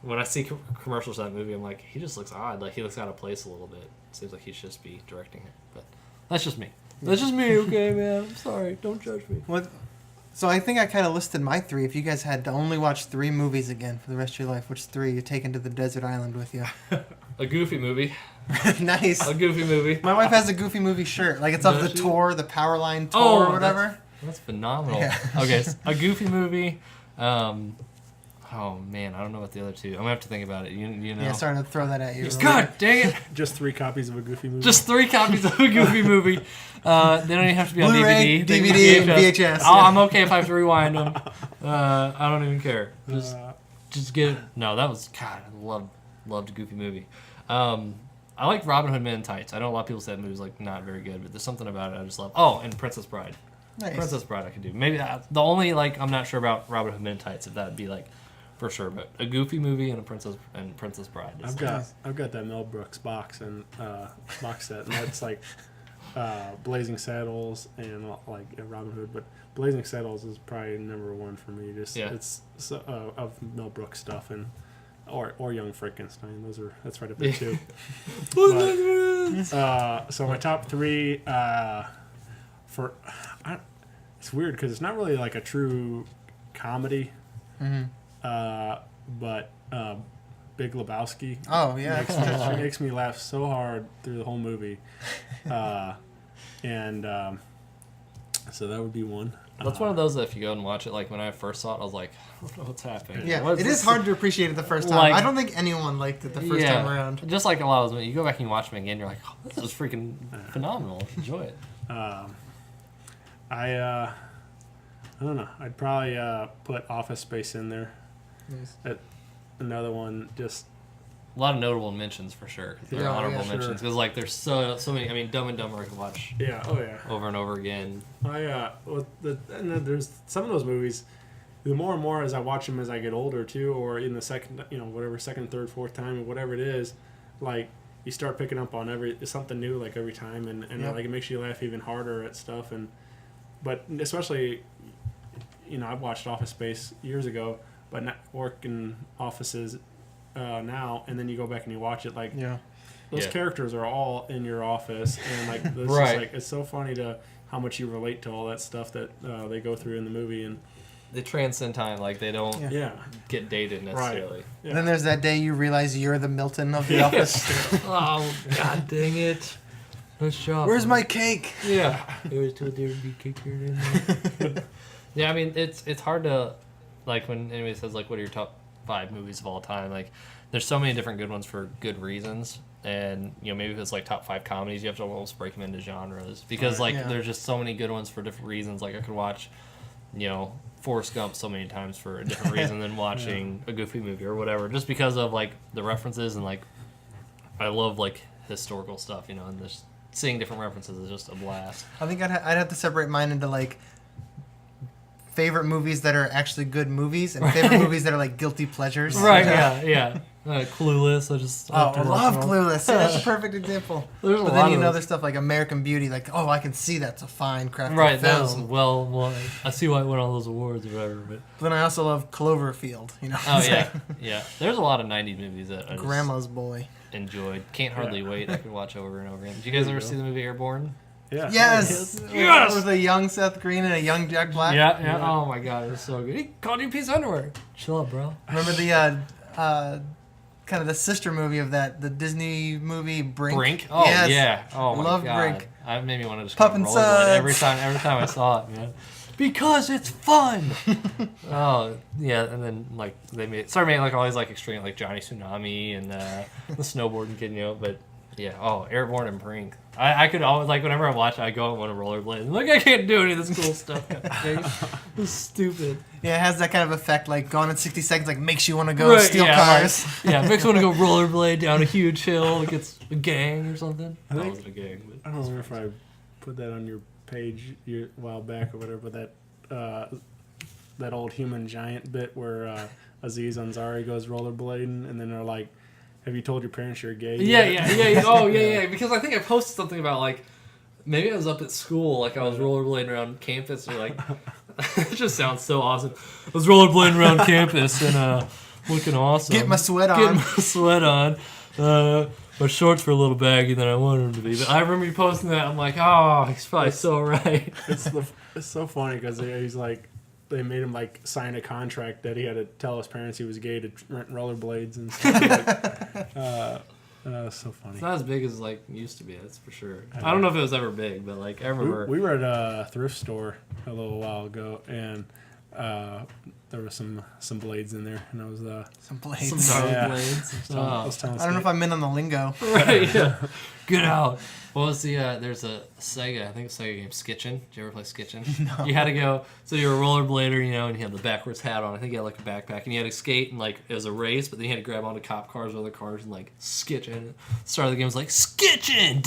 when I see commercials of that movie, I'm like, he just looks odd. Like he looks out of place a little bit. Seems like he should just be directing it, but that's just me. That's just me, okay, man. I'm sorry. Don't judge me. What? So I think I kind of listed my 3. If you guys had to only watch 3 movies again for the rest of your life, which 3 you taken to the desert island with you? A Goofy movie. Nice. A Goofy movie. My wife has a Goofy movie shirt. Like it's of the tour, the Powerline tour or whatever. That's phenomenal. Yeah. Okay, so a Goofy movie. Oh man, I don't know what the other 2. I'm gonna have to think about it. You know. Yeah, starting to throw that at you. God dang it! Just 3 copies of a Goofy movie. Just 3 copies of a Goofy movie. They don't even have to be on Blu-ray, DVD. DVD, and VHS. Oh, I'm okay if I have to rewind them. I don't even care. Just get it. No, that was God. I loved a Goofy movie. I liked Robin Hood Men in Tights. I know a lot of people said the movie's like not very good, but there's something about it I just love. Oh, and Princess Bride. Nice. Princess Bride I could do. Maybe the only like I'm not sure about Robin Hood Men in Tights if that'd be like. For sure, but a Goofy movie and a Princess Bride. I've got that Mel Brooks box set, and that's like Blazing Saddles and like Robin Hood, but Blazing Saddles is probably number 1 for me. It's of Mel Brooks stuff and or Young Frankenstein. That's right up there too. So my top 3 it's weird because it's not really like a true comedy. Mm-hmm. But Big Lebowski. Oh yeah, makes me laugh so hard through the whole movie, and so that would be 1. That's one of those that if you go and watch it, like when I first saw it, I was like, I don't know what's happening. Yeah, it is hard to appreciate it the first time. Like, I don't think anyone liked it the first time around. Just like a lot of those, you go back and you watch them again, you're like, oh, this is freaking phenomenal. Enjoy it. I don't know. I'd probably put Office Space in there. Nice. Another one, just a lot of notable mentions for sure. They're honorable mentions because like there's so many. I mean, Dumb and Dumber I could watch. Over and over again. There's some of those movies. The more and more as I watch them as I get older too, or in the second, second, third, fourth time, or whatever it is, like you start picking up on something new like every time, and like it makes you laugh even harder at stuff, but especially, I've watched Office Space years ago. But not work in offices now, and then you go back and you watch it. Like those characters are all in your office, and like it's just like it's so funny to how much you relate to all that stuff that they go through in the movie, and they transcend time. Like they don't get dated necessarily. Right. Yeah. Then there's that day you realize you're the Milton of the office. Oh God dang it! Nice job. Where's my cake? Yeah, it was told there would be cake here in there. Yeah, I mean it's hard to. Like when anybody says like what are your top 5 movies of all time, like there's so many different good ones for good reasons, and maybe if it's like top 5 comedies you have to almost break them into genres because there's just so many good ones for different reasons. Like I could watch Forrest Gump so many times for a different reason than watching a Goofy movie or whatever, just because of like the references, and like I love like historical stuff, and just seeing different references is just a blast. I think I'd have to separate mine into like favorite movies that are actually good movies and favorite movies that are like guilty pleasures. Right, yeah. Clueless, I just love Clueless. Yeah, that's a perfect example. There's but then other stuff like American Beauty, like I can see that's a fine crafted right, film. That was well, I see why it won all those awards or whatever. But then I also love Cloverfield. Oh yeah. There's a lot of '90s movies that I Grandma's Boy enjoyed. Can't hardly wait. I could watch over and over again. Did you guys ever see the movie Airborne? Yeah. Yes. With a young Seth Green and a young Jack Black. Yeah. Oh my God, it was so good. He called you a piece of underwear. Chill up, bro. Remember the kind of the sister movie of that, the Disney movie Brink? Brink? Oh yeah. Oh my Love God. Brink. I made me want to just Pup and roll it Suds. every time I saw it, man. because it's fun. Oh yeah, and then like they started making like all these like extreme like Johnny Tsunami and the snowboarding kid, but yeah, Airborne and Brink. I could always like whenever I watch it, I go out on a rollerblade. I'm like I can't do any of this cool stuff. It's stupid. Yeah, it has that kind of effect, like going in 60 seconds, like makes you want to go steal cars. Like, makes you want to go rollerblade down a huge hill against a gang or something. I wasn't a gang, but I don't remember if I put that on your page a while back or whatever, but that old human giant bit where Aziz Ansari goes rollerblading, and then they're like, have you told your parents you're gay? Yeah. Oh, yeah. Because I think I posted something about, like, maybe I was up at school, like I was rollerblading around campus, and like, it just sounds so awesome. I was rollerblading around campus and looking awesome. Get my sweat on. My shorts were a little baggy than I wanted them to be. But I remember you posting that. I'm like, oh, he's probably so right. It's so funny because he's like, they made him like sign a contract that he had to tell his parents he was gay to rent rollerblades and stuff. So funny. It's not as big as like it used to be. That's for sure. I don't know if it was ever big, but like I remember we were at a thrift store a little while ago, and there was some blades in there, and I was some blades. Some blades. I don't know if I'm in on the lingo. Right. Yeah. Get out. What was the? There's a Sega. I think it's a Sega game, Skitchin. Did you ever play Skitchin? No. You had to go. So you were a rollerblader, and you had the backwards hat on. I think you had like a backpack, and you had to skate, and like it was a race, but then you had to grab onto cop cars or other cars and like Skitchin. Start of the game was like Skitchin.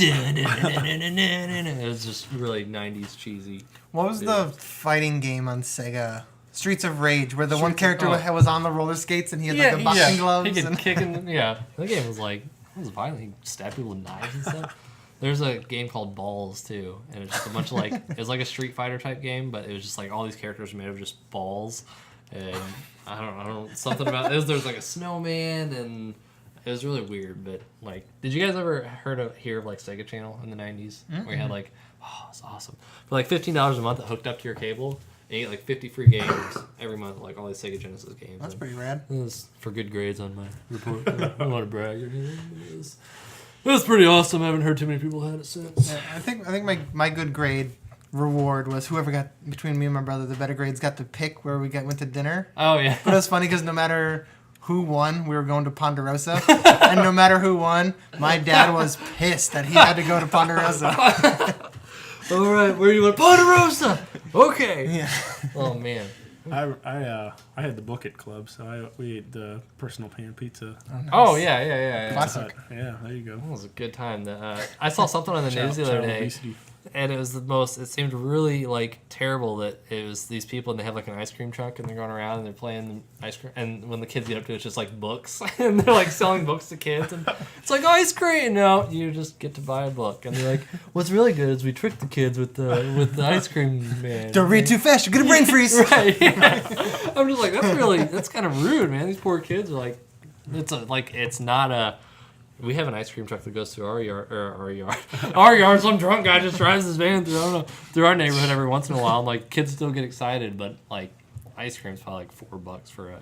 It was just really 90s cheesy. What was the fighting game on Sega? Streets of Rage, where the one character was on the roller skates and he had like the boxing gloves. He could and kick and the game was like it was violent. He stabbed people with knives and stuff. There's a game called Balls too, and it's just a bunch of like it was like a Street Fighter type game, but it was just like all these characters were made of just balls, and I don't know something about it. There's like a snowman, and it was really weird. But like, did you guys ever hear of like Sega Channel in the '90s, where you had like it's awesome for like $15 a month, it hooked up to your cable. And you get like 50 free games every month, like all these Sega Genesis games. That's pretty rad. It was for good grades on my report. I don't want to brag or anything. It was pretty awesome. I haven't heard too many people had it since. Yeah, I think my good grade reward was whoever got between me and my brother the better grades got to pick where we went to dinner. Oh yeah. But it was funny because no matter who won, we were going to Ponderosa, and no matter who won, my dad was pissed that he had to go to Ponderosa. All right, where do you want? Ponderosa. Okay. Yeah. Oh man. I had the Book It Club, so we ate the personal pan pizza. Oh, nice. Oh yeah. Classic. Yeah, there you go. That was a good time. I saw something on the news the other day. Obesity. And it seemed really like terrible that it was these people and they have like an ice cream truck and they're going around and they're playing ice cream, and when the kids get up to it, it's just like books and they're like selling books to kids and it's like ice cream. No, you just get to buy a book, and they're like, what's really good is we trick the kids with the ice cream man. Don't read too fast, you're gonna brain freeze. Right. Yeah. I'm just like, that's kind of rude, man. These poor kids are like, it's not a. We have an ice cream truck that goes through our yard. Some drunk guy just drives his van through our neighborhood every once in a while. And like kids still get excited, but like ice cream's probably like $4 for a,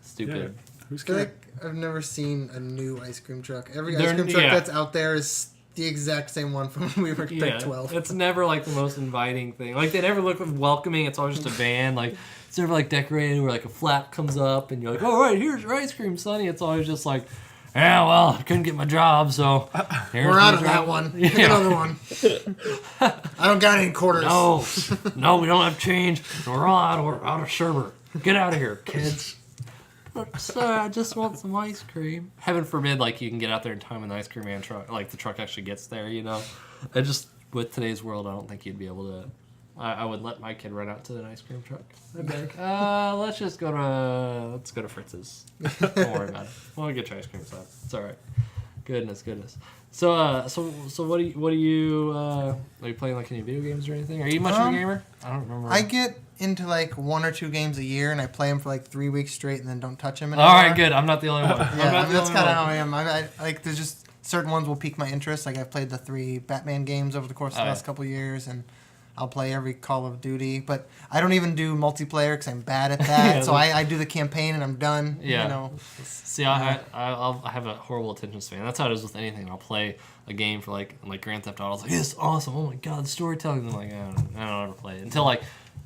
stupid. Yeah. I feel like I've never seen a new ice cream truck. Every ice cream truck that's out there is the exact same one from when we were like 12. It's never like the most inviting thing. Like they never look welcoming. It's always just a van. Like it's never like decorated where like a flap comes up and you're like, all right, here's your ice cream, Sonny. It's always just like, yeah, well, I couldn't get my job, so we're out of that one. Pick another one. I don't got any quarters. No, we don't have change. We're all out of sherbet. Get out of here, kids. But, sir, I just want some ice cream. Heaven forbid, like you can get out there in time when the ice cream man truck, like the truck actually gets there. I just with today's world, I don't think you'd be able to. I would let my kid run out to an ice cream truck. I'd be like, let's go to Fritz's. Don't worry about it. We'll get your ice cream stuff. It's all right. Goodness. So what do you are you playing like any video games or anything? Are you much of a gamer? I don't remember. I get into like 1 or 2 games a year, and I play them for like 3 weeks straight, and then don't touch them anymore. All right, good. I'm not the only one. That's kind of how I am. I like there's just certain ones will pique my interest. Like I've played the 3 Batman games over the course of the last couple of years, and I'll play every Call of Duty, but I don't even do multiplayer because I'm bad at that. So I do the campaign and I'm done. Yeah. See, I have a horrible attention span. That's how it is with anything. I'll play a game for like Grand Theft Auto. I was like, this is awesome. Oh my god, the storytelling. I'm like, I don't know how to play it until like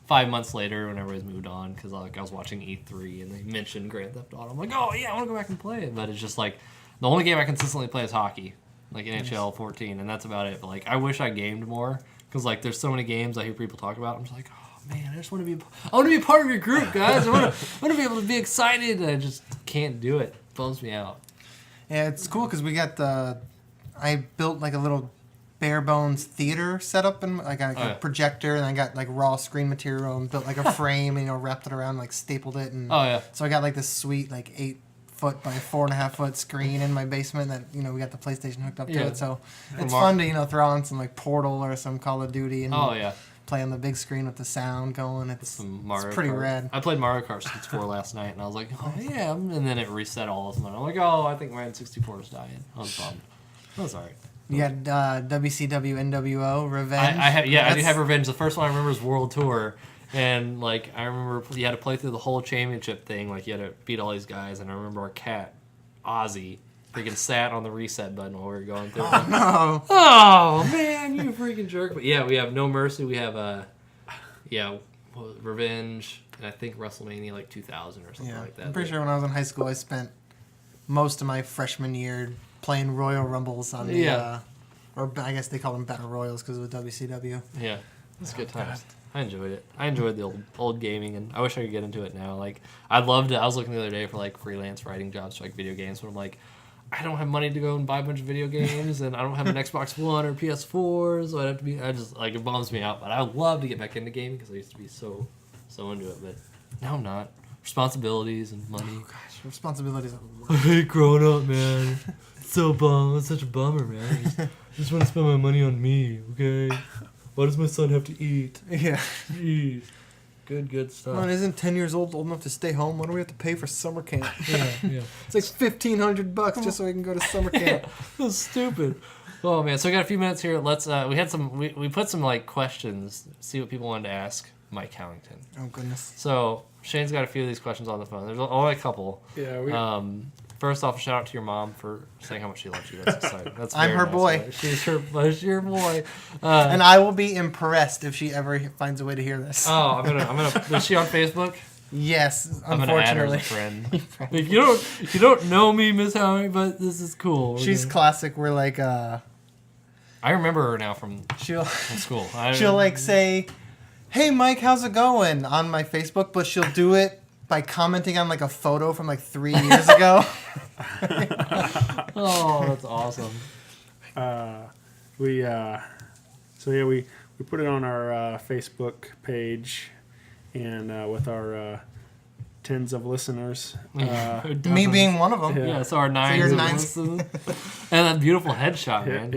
5 months later, when everybody's moved on, because like I was watching E3 and they mentioned Grand Theft Auto, I'm like, oh yeah, I want to go back and play it. But it's just like the only game I consistently play is hockey, like NHL 14, and that's about it. But like I wish I gamed more, because like there's so many games I hear people talk about. I'm just like, oh man, I want to be a part of your group, guys. I want to be able to be excited, and I just can't do it. Bums me out. Yeah, it's cool because we got I built like a little bare bones theater setup, and like a projector, and I got like raw screen material and built like a frame and wrapped it around, like stapled it, and so I got like this sweet like 8-foot by 4.5-foot screen in my basement that we got the PlayStation hooked up to it, so it's fun to throw on some like Portal or some Call of Duty and play on the big screen with the sound going. It's pretty rad. I played Mario Kart 64 last night, and I was like, oh yeah, and then it reset all of them. I'm like, oh, I think my N64 is dying. I was bummed. That was alright. You had WCW NWO Revenge. I do have Revenge. The first one I remember was World Tour, and like I remember you had to play through the whole championship thing. Like you had to beat all these guys, and I remember our cat Ozzy freaking sat on the reset button while we were going through. Oh no! Oh man, you freaking jerk! But yeah, we have No Mercy. We have Revenge, and I think WrestleMania like 2000 or something like that. I'm pretty sure when I was in high school, I spent most of my freshman year playing Royal Rumbles on the, or I guess they call them Battle Royals because of WCW. Yeah, it's good times. I enjoyed it. I enjoyed the old gaming, and I wish I could get into it now. Like, I'd love to. I was looking the other day for like freelance writing jobs for like video games, but I'm like, I don't have money to go and buy a bunch of video games, and I don't have an Xbox One or PS4, so I'd have to be. I just like it bums me out. But I would love to get back into gaming because I used to be so into it, but now I'm not. Responsibilities and money. Oh gosh, responsibilities. I hate growing up, man. It's such a bummer, man. I just want to spend my money on me, okay? Why does my son have to eat? Yeah. Jeez. Good stuff. Man, isn't 10 years old enough to stay home? Why do we have to pay for summer camp? Yeah. It's like $1,500 just so we can go to summer camp. That's stupid. Oh man, so we got a few minutes here. Let's we put some like questions, see what people wanted to ask Mike Howington. Oh goodness. So Shane's got a few of these questions on the phone. There's only a couple. Yeah. First off, a shout out to your mom for saying how much she loves you. That's exciting. I'm her nice, boy. Right? She's your boy. And I will be impressed if she ever finds a way to hear this. Oh, I'm gonna. Is she on Facebook? Yes, I'm gonna add her as a friend. Like, you don't know me, Miss Howie, but this is cool. She's classic. We're like. I remember her now from school. She'll like say, "Hey Mike, how's it going?" on my Facebook, but she'll do it by commenting on like a photo from like 3 years ago. Oh, that's awesome. We put it on our Facebook page, and with our tens of listeners, me being one of them. Yeah, so our nines. And that beautiful headshot, man.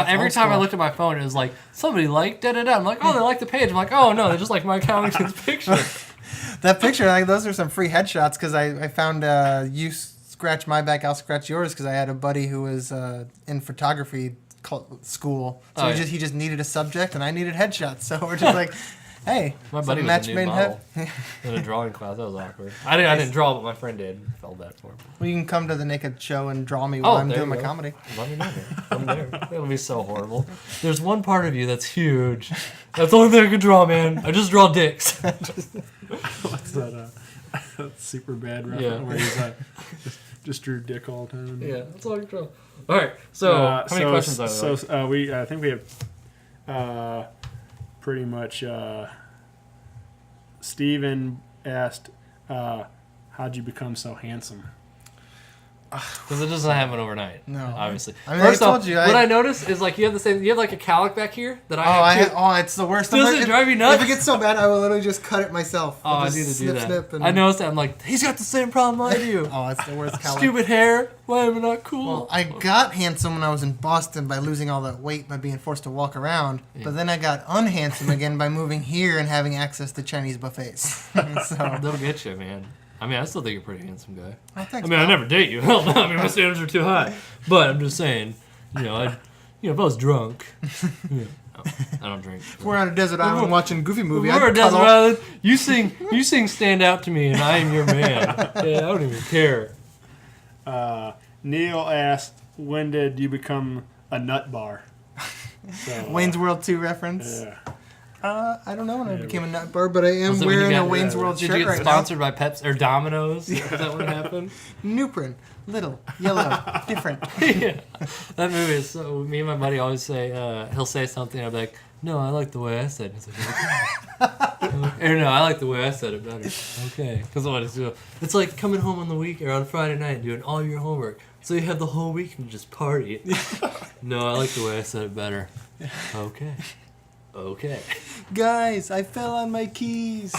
Every time I looked at my phone, it was like somebody liked da-da-da. I'm like, oh, they like the page. I'm like, oh no, they just like Mike Howington's picture. That picture, like, those are some free headshots because I found you scratch my back, I'll scratch yours because I had a buddy who was in photography school. So he just needed a subject and I needed headshots. So we're just like, hey, my buddy was match a new model in a drawing class. That was awkward. I didn't draw, but my friend did. Felt bad for him. Well, you can come to the Naked Show and draw me while I'm doing my comedy. Let me know, man. I'm there. That'll be so horrible. There's one part of you that's huge. That's the only thing I can draw, man. I just draw dicks. What's that? Super bad reference where he's just drew dick all the time. Yeah, that's all I can draw. All right, so how many questions are there? So I think we have pretty much. Steven asked, "How'd you become so handsome?" Because it doesn't happen overnight. No, obviously. I mean, First off, what I noticed is like you have like a cowlick back here that I have too. It's the worst. Does it drive you nuts? If it gets so bad, I will literally just cut it myself. I need to do that. I noticed that. I'm like, he's got the same problem I do. It's the worst cowlick. Stupid hair. Why am I not cool? Well, I got handsome when I was in Boston by losing all that weight by being forced to walk around. Yeah. But then I got unhandsome again by moving here and having access to Chinese buffets. So they'll get you, man. I mean, I still think you're a pretty handsome guy. Oh, thanks, I never date you. Hell no. I mean, my standards are too high. But I'm just saying, if I was drunk, I don't drink. If we're on a desert island watching a Goofy movie, we're on a desert island. You sing "Stand Out to Me," and I am your man. Yeah, I don't even care. Neil asked, "When did you become a nut bar?" So, Wayne's World 2 reference. I don't know when I became a nut bar, but I am Was it when you wearing a got- Wayne's World Did shirt you get right sponsored by Pepsi or Domino's? Is that what happened? now. Nuprin, little, yellow, different. Yeah. That movie is so. Me and my buddy always say, he'll say something, I'll be like, no, I like the way I said it. He's like, okay. Or no, I like the way I said it better. Okay. Because what it's like coming home on the week or on Friday night and doing all your homework. So you have the whole week and just party. No, I like the way I said it better. Okay. Okay. Guys, I fell on my keys.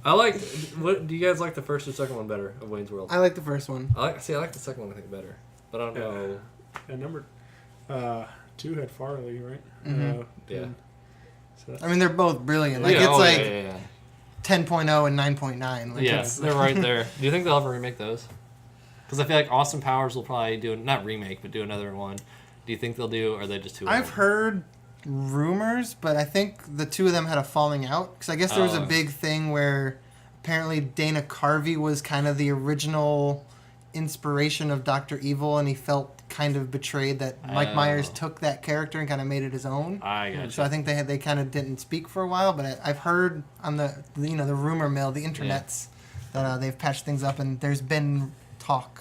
I like. What do you guys like the first or second one better of Wayne's World? I like the first one. I like the second one I think better, but I don't know. And number 2 had Farley, right? Mhm. Yeah. So I mean, they're both brilliant. Like Yeah, it's like yeah. 10.0 and 9.9. Like Yeah, it's, they're right there. Do you think they'll ever remake those? Because I feel like Austin Powers will probably do not remake, but do another one. Do you think they'll do, or are they just too? I've old? heard rumors, but I think the two of them had a falling out because I guess there was a Oh. big thing where apparently Dana Carvey was kind of the original inspiration of Dr. Evil, and he felt kind of betrayed that Mike Oh. Myers took that character and kind of made it his own. I got So I think they kind of didn't speak for a while, but I've heard on the rumor mill, the internets, that they've patched things up, and there's been talk.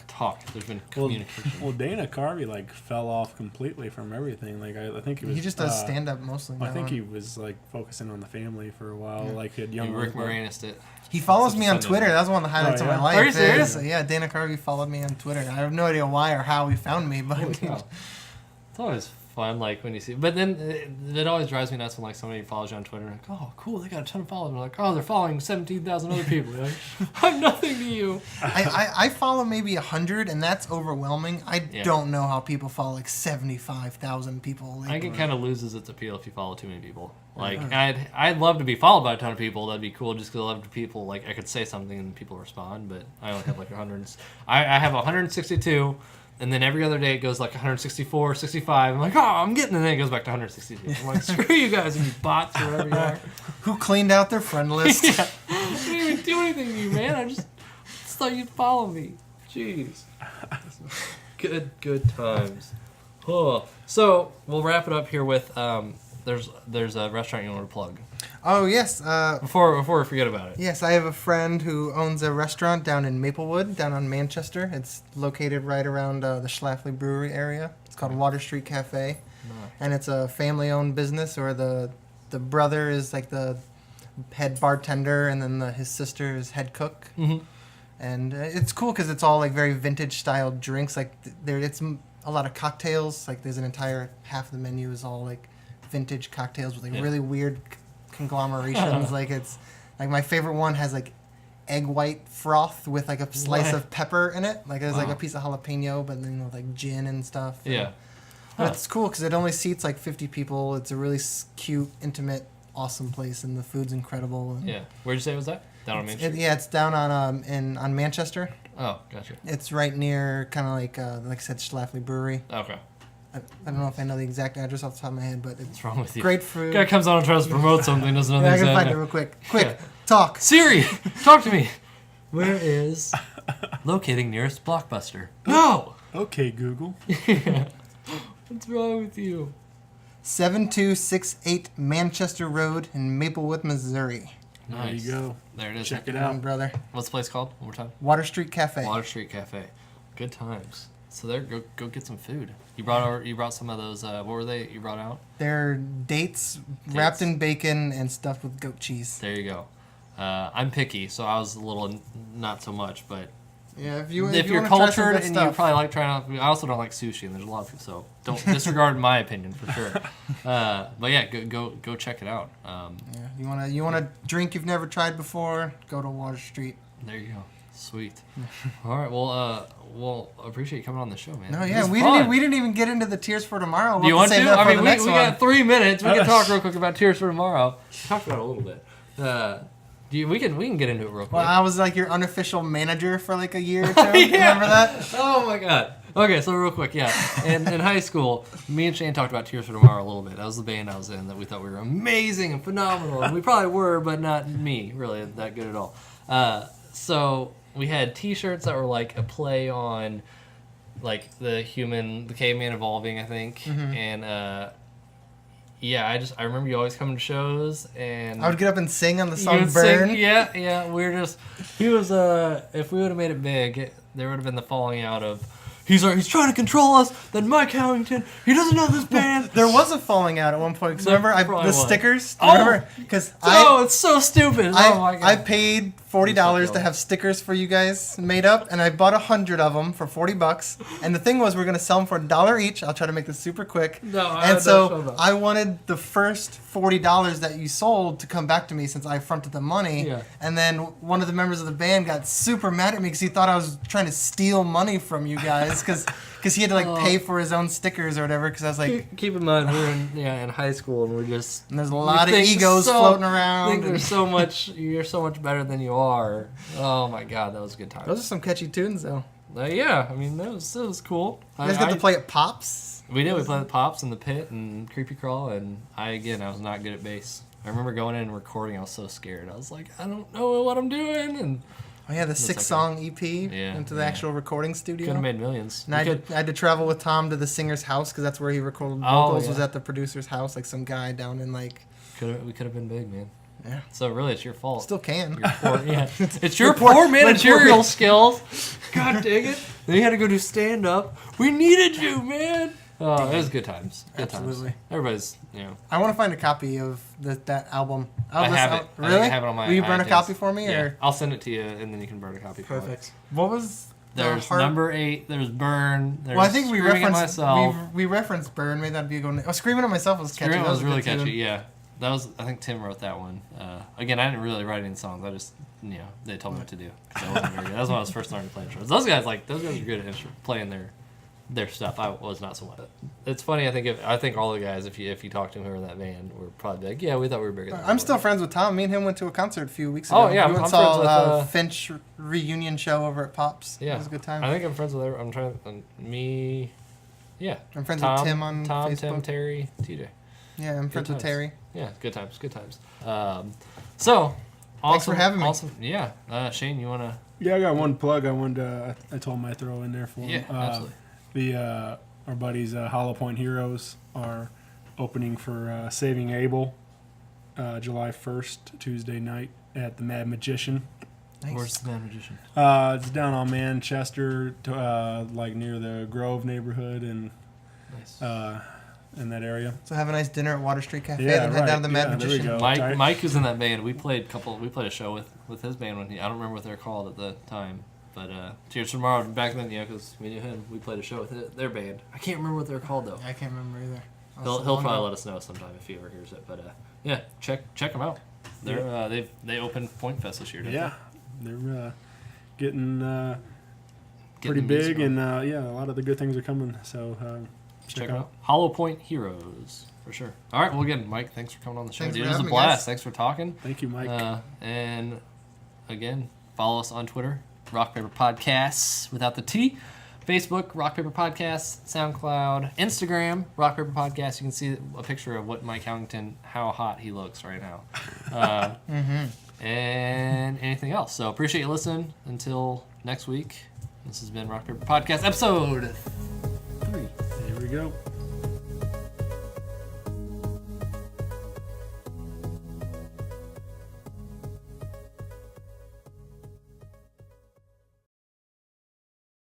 There's been communication. Well, Dana Carvey like fell off completely from everything. Like I think He just does stand up mostly. I now. think he was like focusing on the family for a while. Yeah. Like he had And young Rick Moranis it. He follows Such me a on fun Twitter. name. That's one of the highlights Oh, of my yeah? life. Are you serious? Yeah, Dana Carvey followed me on Twitter. I have no idea why or how he found me, but Holy cow. It's always fun, like when you see. But then it always drives me nuts when like somebody follows you on Twitter. Like, oh, cool, they got a ton of followers. They're like, oh, they're following 17,000 other people. You're like, I'm nothing to you. I follow maybe 100, and that's overwhelming. I Yeah. don't know how people follow like 75,000 people. I Like, think it kind of loses its appeal if you follow too many people. Like, I'd love to be followed by a ton of people. That'd be cool. Just because I love people. Like, I could say something and people respond. But I only have like 100. I have 162, and then every other day it goes like 164, 65. I'm like, oh, I'm getting, and then it goes back to 162. I'm like, screw you guys and you bots or whatever you are. who cleaned out their friend list? Yeah. I didn't even do anything to you, man. I just thought you'd follow me. Jeez. Good times. Oh. So we'll wrap it up here with there's a restaurant you want to plug Oh yes, before we forget about it. yes. I have a friend who owns a restaurant down in Maplewood, down on Manchester. It's located right around the Schlafly Brewery area. It's called Water Street Cafe, and it's a family-owned business. Or the brother is like the head bartender, and then his sister is head cook. Mm-hmm. And it's cool because it's all like very vintage style drinks. Like it's a lot of cocktails. Like there's an entire half of the menu is all like vintage cocktails with like really weird conglomerations. Like it's like my favorite one has like egg white froth with like a slice of pepper in it. Like there's like a piece of jalapeno, but then with like gin and stuff. Yeah. But it's cool because it only seats like 50 people. It's a really cute, intimate, awesome place, and the food's incredible. And Yeah. Where'd you say it was that? Down on Main Street? yeah, it's down on on Manchester. Oh, gotcha. It's right near kind of like I said, Schlafly Brewery. Okay. I don't know if I know the exact address off the top of my head, but it's What's wrong with you? great food. Guy comes on and tries to promote something, doesn't know the Yeah, I can exact find it name. real quick. Quick, Yeah. talk. Siri, talk to me. Where is locating nearest Blockbuster? No. Okay, Google. What's wrong with you? 7268 Manchester Road in Maplewood, Missouri. Nice. There you go. There it is. Check it Come on, out. brother. What's the place called? One more time. Water Street Cafe. Water Street Cafe. Good times. So there, go get some food. You brought some of those. What were they? You brought out? They're dates wrapped in bacon and stuffed with goat cheese. There you go. I'm picky, so I was a little not so much, but Yeah, if you you're wanna try some cultured good and you stuff. probably like trying out. I also don't like sushi, and there's a lot of so don't disregard my opinion for sure. But yeah, go check it out. Yeah, you want a drink you've never tried before? Go to Water Street. There you go. Sweet. All right. Well, appreciate you coming on the show, man. No, It yeah, was we fun. didn't even get into the Tears for Tomorrow. We'll Do you have want to? save that for I mean, the we next one. got 3 minutes. We can talk real quick about Tears for Tomorrow. Talk about it a little bit. We can get into it real quick. Well, I was like your unofficial manager for like a year or two. Remember that? Oh my god. Okay, so real quick, yeah. In high school, me and Shane talked about Tears for Tomorrow a little bit. That was the band I was in that we thought we were amazing and phenomenal. And we probably were, but not me, really, that good at all. So we had T-shirts that were like a play on like the caveman evolving, I think. And Yeah, I remember you always coming to shows, and I would get up and sing on the you song would "Burn." sing, yeah. He was if we would have made it big, there would have been the falling out of. He's trying to control us. Then Mike Howington, he doesn't know this band. There was a falling out at one point. 'Cause There remember probably the was. stickers? Oh! Remember? Because it's so stupid. Oh my god. I paid $40 to have stickers for you guys made up, and I bought 100 of them for $40. And the thing was, we're gonna sell them for $1 each. I'll try to make this super quick. And so I wanted the first $40 that you sold to come back to me since I fronted the money. Yeah. And then one of the members of the band got super mad at me because he thought I was trying to steal money from you guys because he had to like pay for his own stickers or whatever. Because I was like, keep in mind we're in high school and we're just. and there's a lot of egos floating around. I think there's so much. You're so much better than you are. Oh my god, that was a good time. Those are some catchy tunes though. Yeah, I mean that was cool. You guys got to play at Pops? We did. We played the Pops in the Pit and Creepy Crawl, and I was not good at bass. I remember going in and recording. I was so scared. I was like, I don't know what I'm doing, and Oh yeah, the 6-song EP Yeah, into the actual recording studio. could have made millions. And I had to travel with Tom to the singer's house because that's where he recorded Oh, vocals. yeah. Was at the producer's house, like some guy down in like. We could have been big, man. Yeah. So really, it's your fault. Still can. Your poor, it's your poor managerial skills. God dang it! Then you had to go do stand up. We needed you, man. Oh, it was good times. Good Absolutely. times. Everybody's, I want to find a copy of that album. I have it. Really? I have it on my. Will you burn a iTunes. copy for me? Yeah, Or? I'll send it to you, and then you can burn a copy. Perfect. What was? There's number 8. There's Burn. There's Well, I think we Screaming at referenced Myself. we referenced Burn. Maybe that'd be a good one. Oh, Screaming at Myself was catchy. Screaming That was a really good tune. catchy. Yeah, that was. I think Tim wrote that one. Again, I didn't really write any songs. I just, they told me what to do. 'Cause I wasn't very good. That was when I was first starting to play instruments. Those guys are good at playing their stuff. I was not so much. It's funny. I think all the guys, if you talk to them who were in that band, were probably like, yeah, we thought we were bigger. Than I'm still friends with Tom. Me and him went to a concert a few weeks ago. Oh yeah, we went I'm saw friends with Finch reunion show over at Pops. Yeah, it was a good time. I think I'm friends with everyone. I'm trying me. Yeah, I'm friends Tom, with Tim on Tom, Facebook. Tim, Terry, TJ. Yeah, I'm friends with times. Terry. Yeah, good times. Good times. So, awesome, Thanks for having me. Awesome. Yeah, Shane, you wanna? Yeah, I got one plug I wanted to, I told him I'd throw in there for him. Yeah, absolutely. Our buddies Hollow Point Heroes are opening for Saving Abel July 1st, Tuesday night at the Mad Magician. Nice. Where's the Mad Magician? It's down on Manchester, like near the Grove neighborhood and Nice. in that area. So have a nice dinner at Water Street Cafe. Yeah, Then head down to the Mad right. Yeah, there we Magician. go. Mike, who's in that band, we played a show with his band when I don't remember what they're called at the time, but Cheers Tomorrow back then, because we knew him, we played a show with their band. I can't remember what they're called though. I can't remember either. He'll probably let us know sometime if he ever hears it, but yeah, check them out. They're they opened Point Fest this year, didn't Yeah, they're getting pretty Getting big, music and a lot of the good things are coming. So check it out. Hollow Point Heroes for sure. All right, well again, Mike, thanks for coming on the show. Thanks Dude, for it was a having me, blast. guys. Thanks for talking. Thank you, Mike. And again, follow us on Twitter, Rock Paper Podcasts without the T. Facebook, Rock Paper Podcasts. SoundCloud, Instagram, Rock Paper Podcasts. You can see a picture of what Mike Howington, how hot he looks right now. And anything else. So appreciate you listening. Until next week, this has been Rock Paper Podcast episode 3. Here we go.